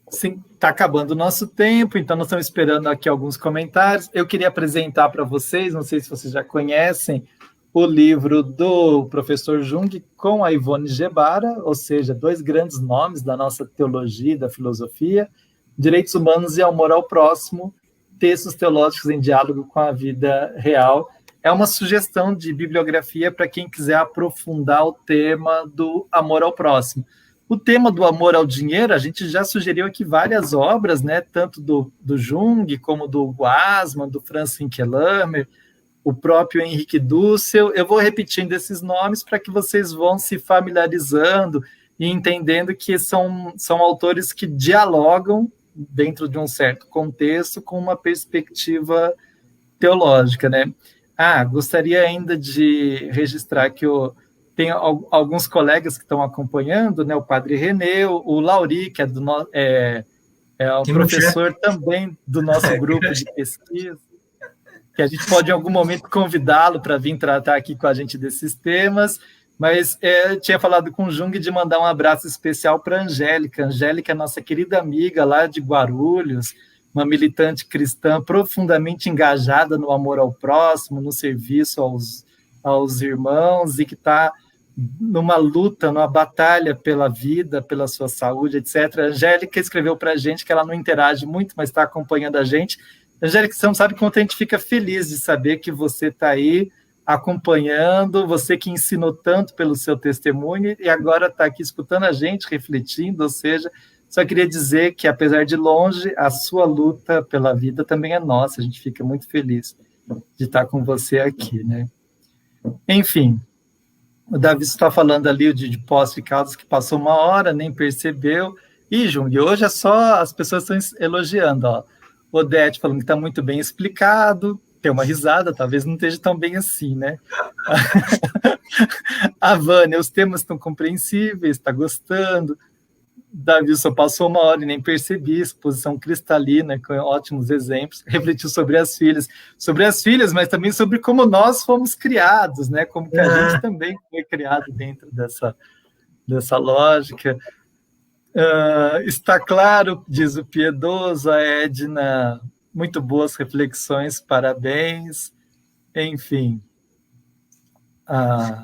sim, está acabando o nosso tempo, então nós estamos esperando aqui alguns comentários. Eu queria apresentar para vocês, não sei se vocês já conhecem, o livro do professor Jung com a Ivone Gebara, ou seja, 2 grandes nomes da nossa teologia e da filosofia, Direitos Humanos e Amor ao Próximo, textos teológicos em diálogo com a vida real. É uma sugestão de bibliografia para quem quiser aprofundar o tema do amor ao próximo. O tema do amor ao dinheiro, a gente já sugeriu aqui várias obras, né? Tanto do Jung, como do Guasman, do Franz Finkelhammer, o próprio Henrique Dussel. Eu vou repetindo esses nomes para que vocês vão se familiarizando e entendendo que são autores que dialogam dentro de um certo contexto com uma perspectiva teológica, né? Gostaria ainda de registrar que tem alguns colegas que estão acompanhando, né? O padre Renê, o Lauri, que é um professor também do nosso grupo de pesquisa, que a gente pode em algum momento convidá-lo para vir tratar aqui com a gente desses temas, mas eu tinha falado com o Jung de mandar um abraço especial para a Angélica. Angélica é nossa querida amiga lá de Guarulhos, uma militante cristã profundamente engajada no amor ao próximo, no serviço aos irmãos, e que está numa luta, numa batalha pela vida, pela sua saúde, etc. A Angélica escreveu para a gente que ela não interage muito, mas está acompanhando a gente. Angélica, você não sabe quanto a gente fica feliz de saber que você está aí acompanhando, você que ensinou tanto pelo seu testemunho e agora está aqui escutando a gente, refletindo, ou seja, só queria dizer que, apesar de longe, a sua luta pela vida também é nossa, a gente fica muito feliz de estar com você aqui, né? Enfim, o Davi está falando ali de posse de causas que passou 1 hora, nem percebeu, e Jung, hoje é só as pessoas estão elogiando, ó. Odete falando que está muito bem explicado, tem uma risada, talvez não esteja tão bem assim, né? A Vânia, os temas estão compreensíveis, está gostando. Davi só passou 1 hora e nem percebi, exposição cristalina, com ótimos exemplos, refletiu sobre as filhas, mas também sobre como nós fomos criados, né? Como que a gente também foi criado dentro dessa lógica. Está claro, diz o piedoso, a Edna, muito boas reflexões, parabéns, enfim.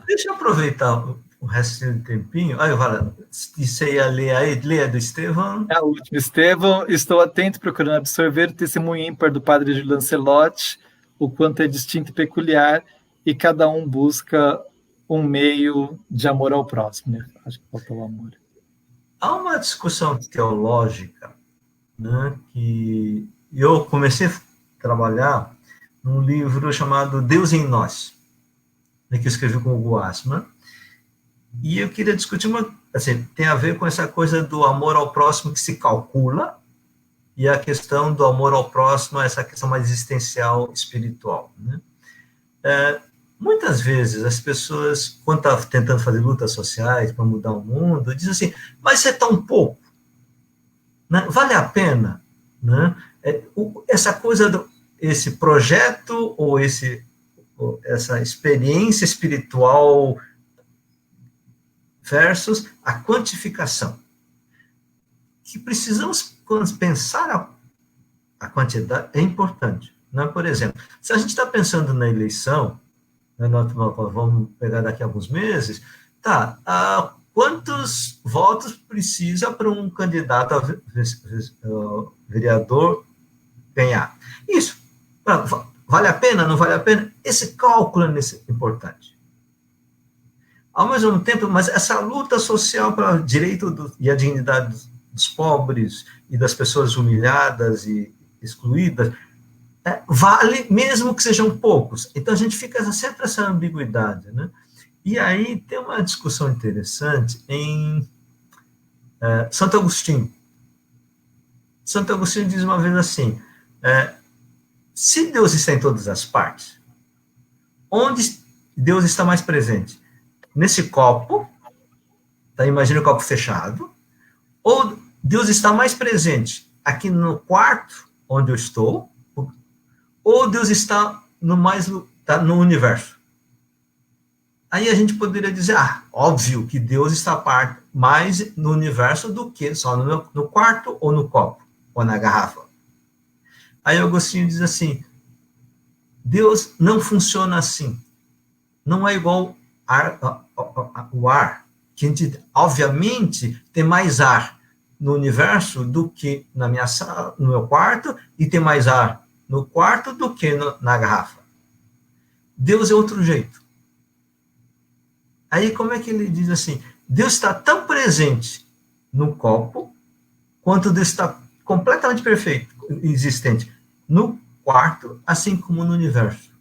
Deixa eu aproveitar o resto do tempinho. Você ia ler aí, leia do Estevão. É o último, Estevão. Estou atento, procurando absorver o testemunho ímpar do padre Gil Lancelotti, o quanto é distinto e peculiar, e cada um busca um meio de amor ao próximo, né? Acho que faltou o amor. Há uma discussão teológica, né, que eu comecei a trabalhar num livro chamado Deus em Nós, né, que eu escrevi com o Guasman, e eu queria discutir tem a ver com essa coisa do amor ao próximo que se calcula, e a questão do amor ao próximo, essa questão mais existencial, espiritual, né? Muitas vezes as pessoas, quando estão tentando fazer lutas sociais para mudar o mundo, dizem assim, mas é tão pouco, né? Vale a pena, né? Essa coisa, esse projeto ou essa experiência espiritual versus a quantificação. Que precisamos pensar a quantidade, é importante. Né? Por exemplo, se a gente está pensando na eleição, nós vamos pegar daqui a alguns meses, quantos votos precisa para um candidato a vereador ganhar? Isso, vale a pena, não vale a pena? Esse cálculo é importante. Ao mesmo tempo, mas essa luta social para o direito e a dignidade dos pobres e das pessoas humilhadas e excluídas, vale mesmo que sejam poucos. Então, a gente fica sempre essa ambiguidade, né? E aí tem uma discussão interessante em Santo Agostinho. Santo Agostinho diz uma vez assim, se Deus está em todas as partes, onde Deus está mais presente? Nesse copo, tá? Imagina o copo fechado, ou Deus está mais presente aqui no quarto onde eu estou, ou Deus está tá no universo? Aí a gente poderia dizer, óbvio que Deus está mais no universo do que só no quarto ou no copo, ou na garrafa. Aí Agostinho diz assim, Deus não funciona assim. Não é igual o ar, que a gente, obviamente, tem mais ar no universo do que na minha sala, no meu quarto, e tem mais ar no quarto do que na garrafa. Deus é outro jeito. Aí como é que ele diz assim? Deus está tão presente no copo, quanto Deus está completamente perfeito, existente no quarto, assim como no universo.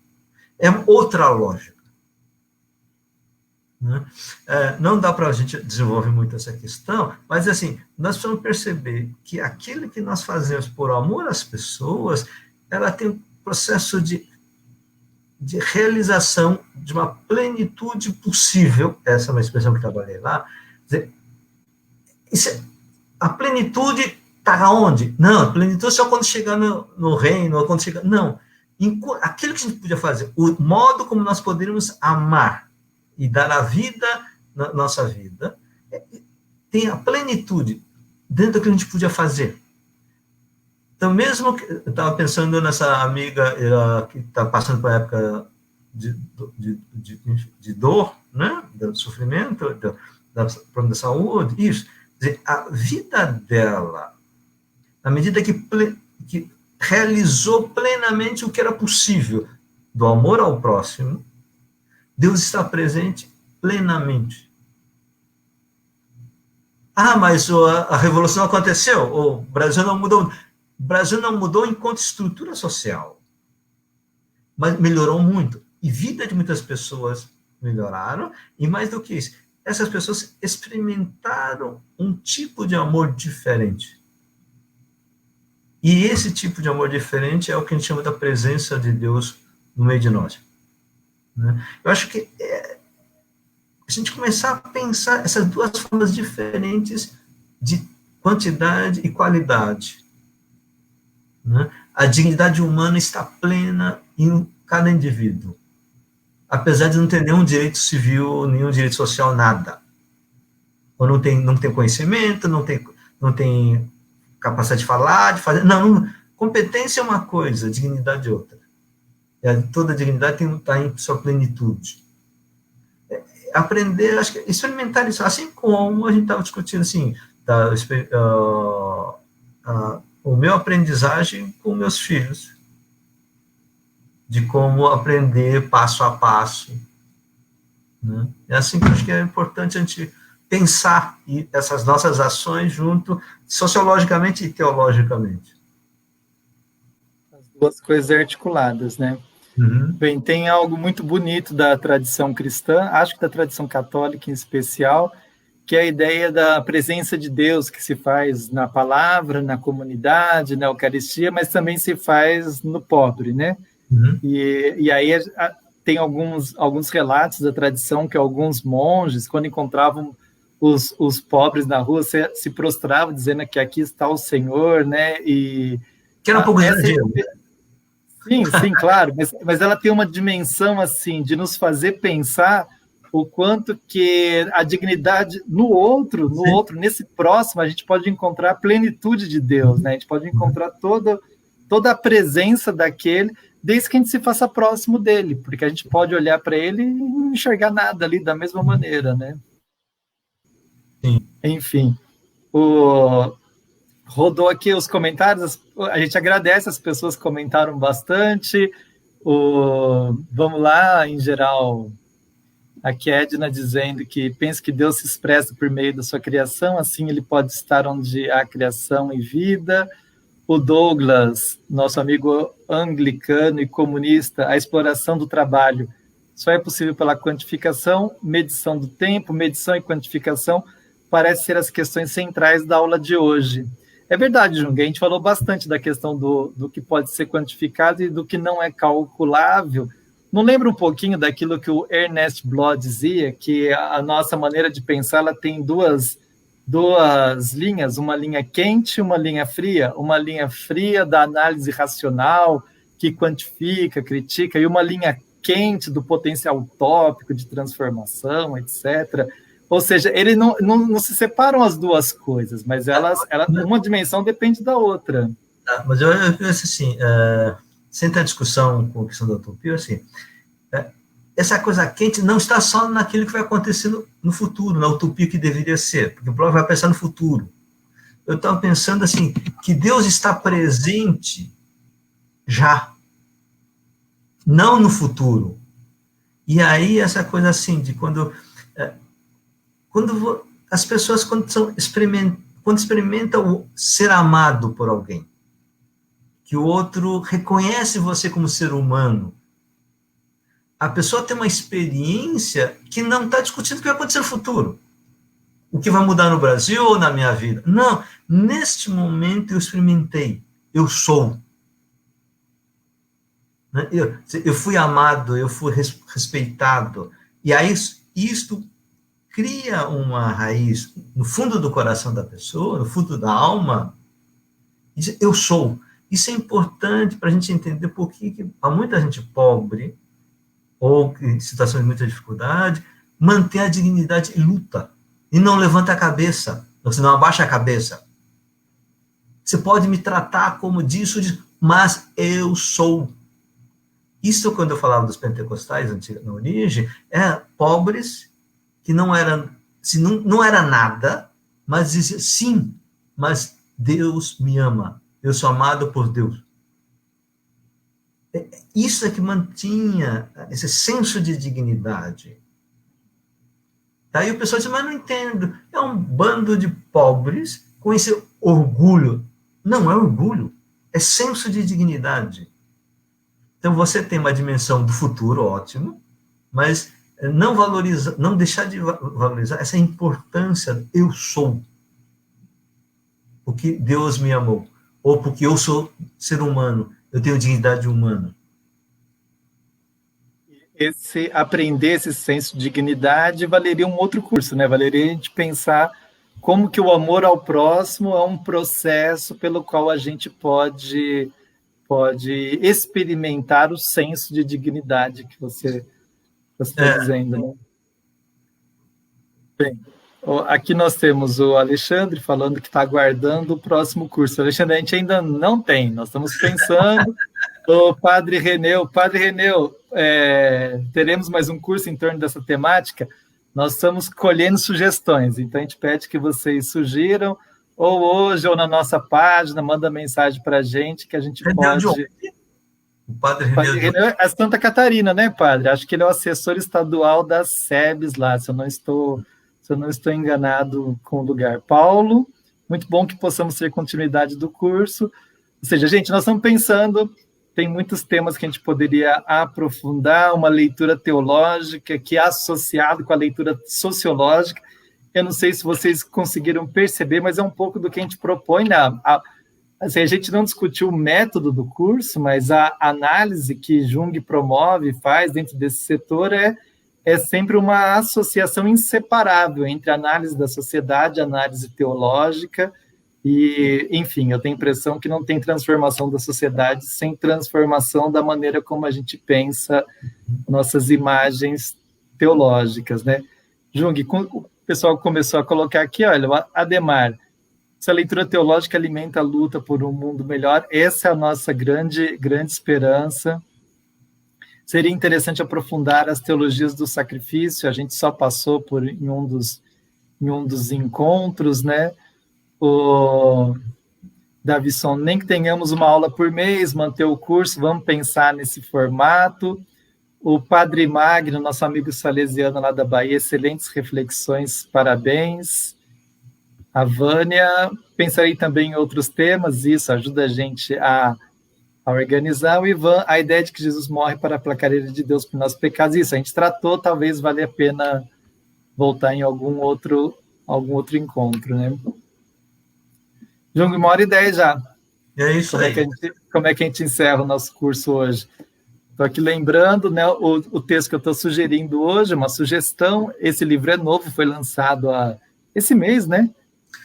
É outra lógica. Né? Não dá para a gente desenvolver muito essa questão, mas assim, nós precisamos perceber que aquilo que nós fazemos por amor às pessoas, ela tem um processo de realização de uma plenitude possível, essa é uma expressão que trabalhei lá, a plenitude está onde? Não, a plenitude só quando chegar no reino, ou quando chegar, não, aquilo que a gente podia fazer, o modo como nós poderíamos amar e dar a vida na nossa vida, tem a plenitude dentro do que a gente podia fazer. Então, mesmo que eu estava pensando nessa amiga que está passando por uma época de dor, né, do sofrimento, da problema da saúde, isso. Quer dizer, a vida dela, na medida que realizou plenamente o que era possível do amor ao próximo, Deus está presente plenamente. Mas a revolução aconteceu, o Brasil não mudou. O Brasil não mudou enquanto estrutura social, mas melhorou muito. E vida de muitas pessoas melhoraram, e mais do que isso, essas pessoas experimentaram um tipo de amor diferente. E esse tipo de amor diferente é o que a gente chama da presença de Deus no meio de nós. Né? Eu acho que a gente começar a pensar essas duas formas diferentes de quantidade e qualidade. Né? A dignidade humana está plena em cada indivíduo, apesar de não ter nenhum direito civil, nenhum direito social, nada. Ou não tem conhecimento, não tem capacidade de falar, de fazer. Não, competência é uma coisa, dignidade é outra. Toda dignidade está em sua plenitude. Aprender, acho que experimentar isso, assim como a gente estava discutindo assim, o meu aprendizagem com meus filhos, de como aprender passo a passo. Né? É assim que eu acho que é importante a gente pensar essas nossas ações junto, sociologicamente e teologicamente. As duas coisas articuladas, né? Uhum. Bem, tem algo muito bonito da tradição cristã, acho que da tradição católica em especial, que é a ideia da presença de Deus que se faz na palavra, na comunidade, na Eucaristia, mas também se faz no pobre, né? Uhum. E aí tem alguns relatos da tradição que alguns monges, quando encontravam os pobres na rua, se prostravam dizendo que aqui está o Senhor, né? E que era um pouco exagero. Sim, claro, mas ela tem uma dimensão assim de nos fazer pensar o quanto que a dignidade no outro, nesse próximo, a gente pode encontrar a plenitude de Deus, né? A gente pode encontrar toda a presença daquele, desde que a gente se faça próximo dele, porque a gente pode olhar para ele e não enxergar nada ali da mesma maneira, né? Sim. Enfim, rodou aqui os comentários, a gente agradece as pessoas que comentaram bastante. Vamos lá, em geral, aqui a Edna dizendo que pensa que Deus se expressa por meio da sua criação, assim ele pode estar onde há criação e vida. O Douglas, nosso amigo anglicano e comunista, a exploração do trabalho só é possível pela quantificação, medição do tempo, medição e quantificação parece ser as questões centrais da aula de hoje. É verdade, Jung, a gente falou bastante da questão do que pode ser quantificado e do que não é calculável. Não lembra um pouquinho daquilo que o Ernest Bloch dizia, que a nossa maneira de pensar ela tem duas linhas, uma linha quente e uma linha fria da análise racional, que quantifica, critica, e uma linha quente do potencial utópico de transformação, etc. Ou seja, ele não se separam as duas coisas, mas uma dimensão depende da outra. Mas eu penso assim, sem ter discussão com a questão da utopia, assim, essa coisa quente não está só naquilo que vai acontecer no futuro, na utopia que deveria ser, porque o Bloch vai pensar no futuro. Eu estava pensando assim, que Deus está presente já, não no futuro. E aí essa coisa assim, de quando as pessoas, quando experimentam ser amado por alguém, que o outro reconhece você como ser humano, a pessoa tem uma experiência que não está discutindo o que vai acontecer no futuro, o que vai mudar no Brasil ou na minha vida. Não, neste momento eu experimentei, eu sou. Eu fui amado, eu fui respeitado, e aí isto cria uma raiz no fundo do coração da pessoa, no fundo da alma, e diz, eu sou. Isso é importante para a gente entender por que há muita gente pobre, ou em situações de muita dificuldade, mantém a dignidade e luta, e não levanta a cabeça, você não abaixa a cabeça. Você pode me tratar como disso, mas eu sou. Isso, quando eu falava dos pentecostais na origem, pobres que não eram, não era nada, mas dizia, sim, mas Deus me ama, eu sou amado por Deus. Isso é que mantinha esse senso de dignidade. Aí o pessoal diz, mas não entendo, é um bando de pobres com esse orgulho. Não é orgulho, é senso de dignidade. Então você tem uma dimensão do futuro, ótimo, mas não deixar de valorizar essa importância, eu sou, porque Deus me amou, ou porque eu sou ser humano, eu tenho dignidade humana. Aprender esse senso de dignidade valeria um outro curso, né? Valeria a gente pensar como que o amor ao próximo é um processo pelo qual a gente pode experimentar o senso de dignidade que você está dizendo, né? Bem, aqui nós temos o Alexandre falando que está aguardando o próximo curso. Alexandre, a gente ainda não tem, nós estamos pensando. O Padre Reneu, teremos mais um curso em torno dessa temática. Nós estamos colhendo sugestões, então a gente pede que vocês sugiram, ou hoje, ou na nossa página, manda mensagem para a gente, que a gente pode... O Padre Reneu é Santa Catarina, né, Padre? Acho que ele é o assessor estadual das SEBs lá, se eu não estou enganado com o lugar. Paulo, muito bom que possamos ter continuidade do curso. Ou seja, gente, nós estamos pensando... Tem muitos temas que a gente poderia aprofundar, uma leitura teológica que é associado com a leitura sociológica. Eu não sei se vocês conseguiram perceber, mas é um pouco do que a gente propõe. Assim, a gente não discutiu o método do curso, mas a análise que Jung promove e faz dentro desse setor é sempre uma associação inseparável entre a análise da sociedade, a análise teológica. E, enfim, eu tenho a impressão que não tem transformação da sociedade sem transformação da maneira como a gente pensa nossas imagens teológicas, né? Jung, o pessoal começou a colocar aqui, olha, Ademar, essa leitura teológica alimenta a luta por um mundo melhor, essa é a nossa grande esperança. Seria interessante aprofundar as teologias do sacrifício, a gente só passou em um dos encontros, né? O Davison, nem que tenhamos uma aula por mês, manter o curso, vamos pensar nesse formato. O Padre Magno, nosso amigo salesiano lá da Bahia, excelentes reflexões, parabéns. A Vânia, pensarei também em outros temas, isso ajuda a gente a organizar. O Ivan, a ideia de que Jesus morre para aplacar a ira de Deus por nossos pecados, isso a gente tratou, talvez valha a pena voltar em algum outro encontro, né? Jung, 1h10 já. É isso Como aí. Como é que a gente encerra o nosso curso hoje? Estou aqui lembrando, né, o texto que eu estou sugerindo hoje, uma sugestão. Esse livro é novo, foi lançado esse mês, né?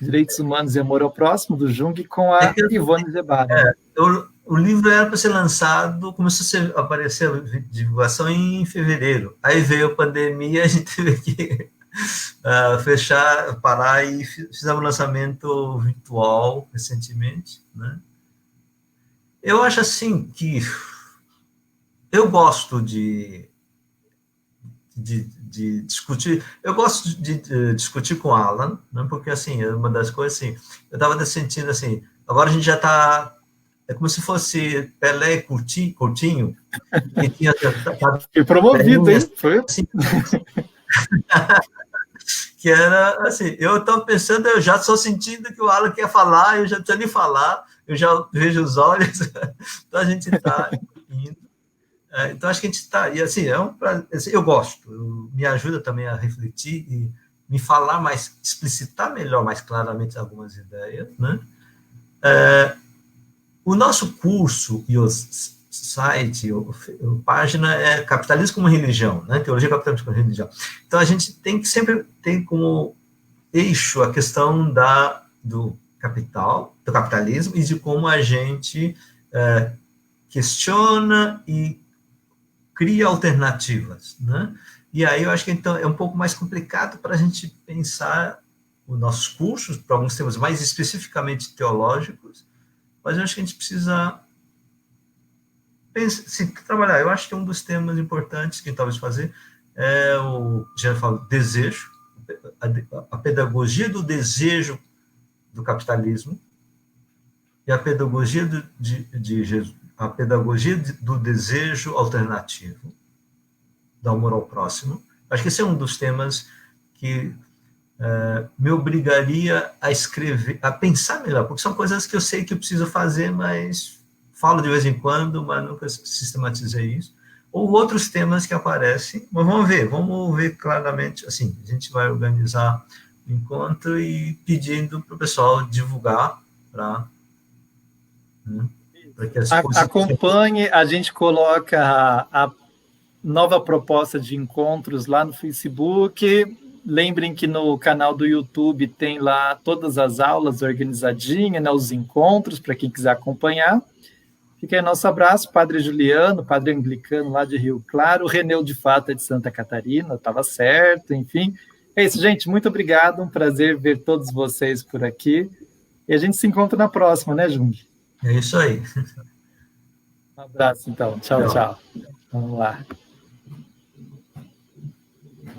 Direitos Humanos e Amor ao Próximo, do Jung, com a Ivone Gebara. Né? O livro era para ser lançado, começou a aparecer a divulgação em fevereiro. Aí veio a pandemia, a gente teve que parar e fizemos um lançamento virtual recentemente, né? Eu acho assim que eu gosto de discutir, eu gosto de discutir com o Alan, né, porque assim, uma das coisas assim, eu estava sentindo assim, agora a gente já está, é como se fosse Pelé e Coutinho, que tinha... Foi promovido, hein? Foi? Assim, que era assim, eu estou pensando, eu já estou sentindo que o Alan quer falar, eu já estou lhe falar, eu já vejo os olhos, então a gente está indo. Então, acho que a gente está... E, assim, eu gosto, me ajuda também a refletir e me falar mais, explicitar melhor, mais claramente algumas ideias, né? O nosso curso e o site, a página é Capitalismo como Religião, né? Teologia Capitalismo como Religião. Então, a gente tem que sempre ter como eixo a questão do capital, do capitalismo e de como a gente questiona e cria alternativas, né? E aí eu acho que então é um pouco mais complicado para a gente pensar os nossos cursos, para alguns temas mais especificamente teológicos, mas eu acho que a gente precisa trabalhar. Eu acho que um dos temas importantes que talvez fazer é já falo, desejo, a pedagogia do desejo do capitalismo e a pedagogia de Jesus, a pedagogia do desejo alternativo, do amor ao próximo. Acho que esse é um dos temas que me obrigaria a escrever, a pensar melhor, porque são coisas que eu sei que eu preciso fazer, mas falo de vez em quando, mas nunca sistematizei isso. Ou outros temas que aparecem, mas vamos ver claramente, assim, a gente vai organizar o encontro e pedindo para o pessoal divulgar para... Acompanhe, a gente coloca a nova proposta de encontros lá no Facebook. Lembrem que no canal do YouTube tem lá todas as aulas organizadinhas, né, os encontros, para quem quiser acompanhar. Fica aí nosso abraço, Padre Juliano, Padre Anglicano lá de Rio Claro, o Reneu de Fato é de Santa Catarina, estava certo, enfim. É isso, gente, muito obrigado, um prazer ver todos vocês por aqui. E a gente se encontra na próxima, né, Jung? É isso aí. Um abraço, então. Tchau, tchau. Vamos lá.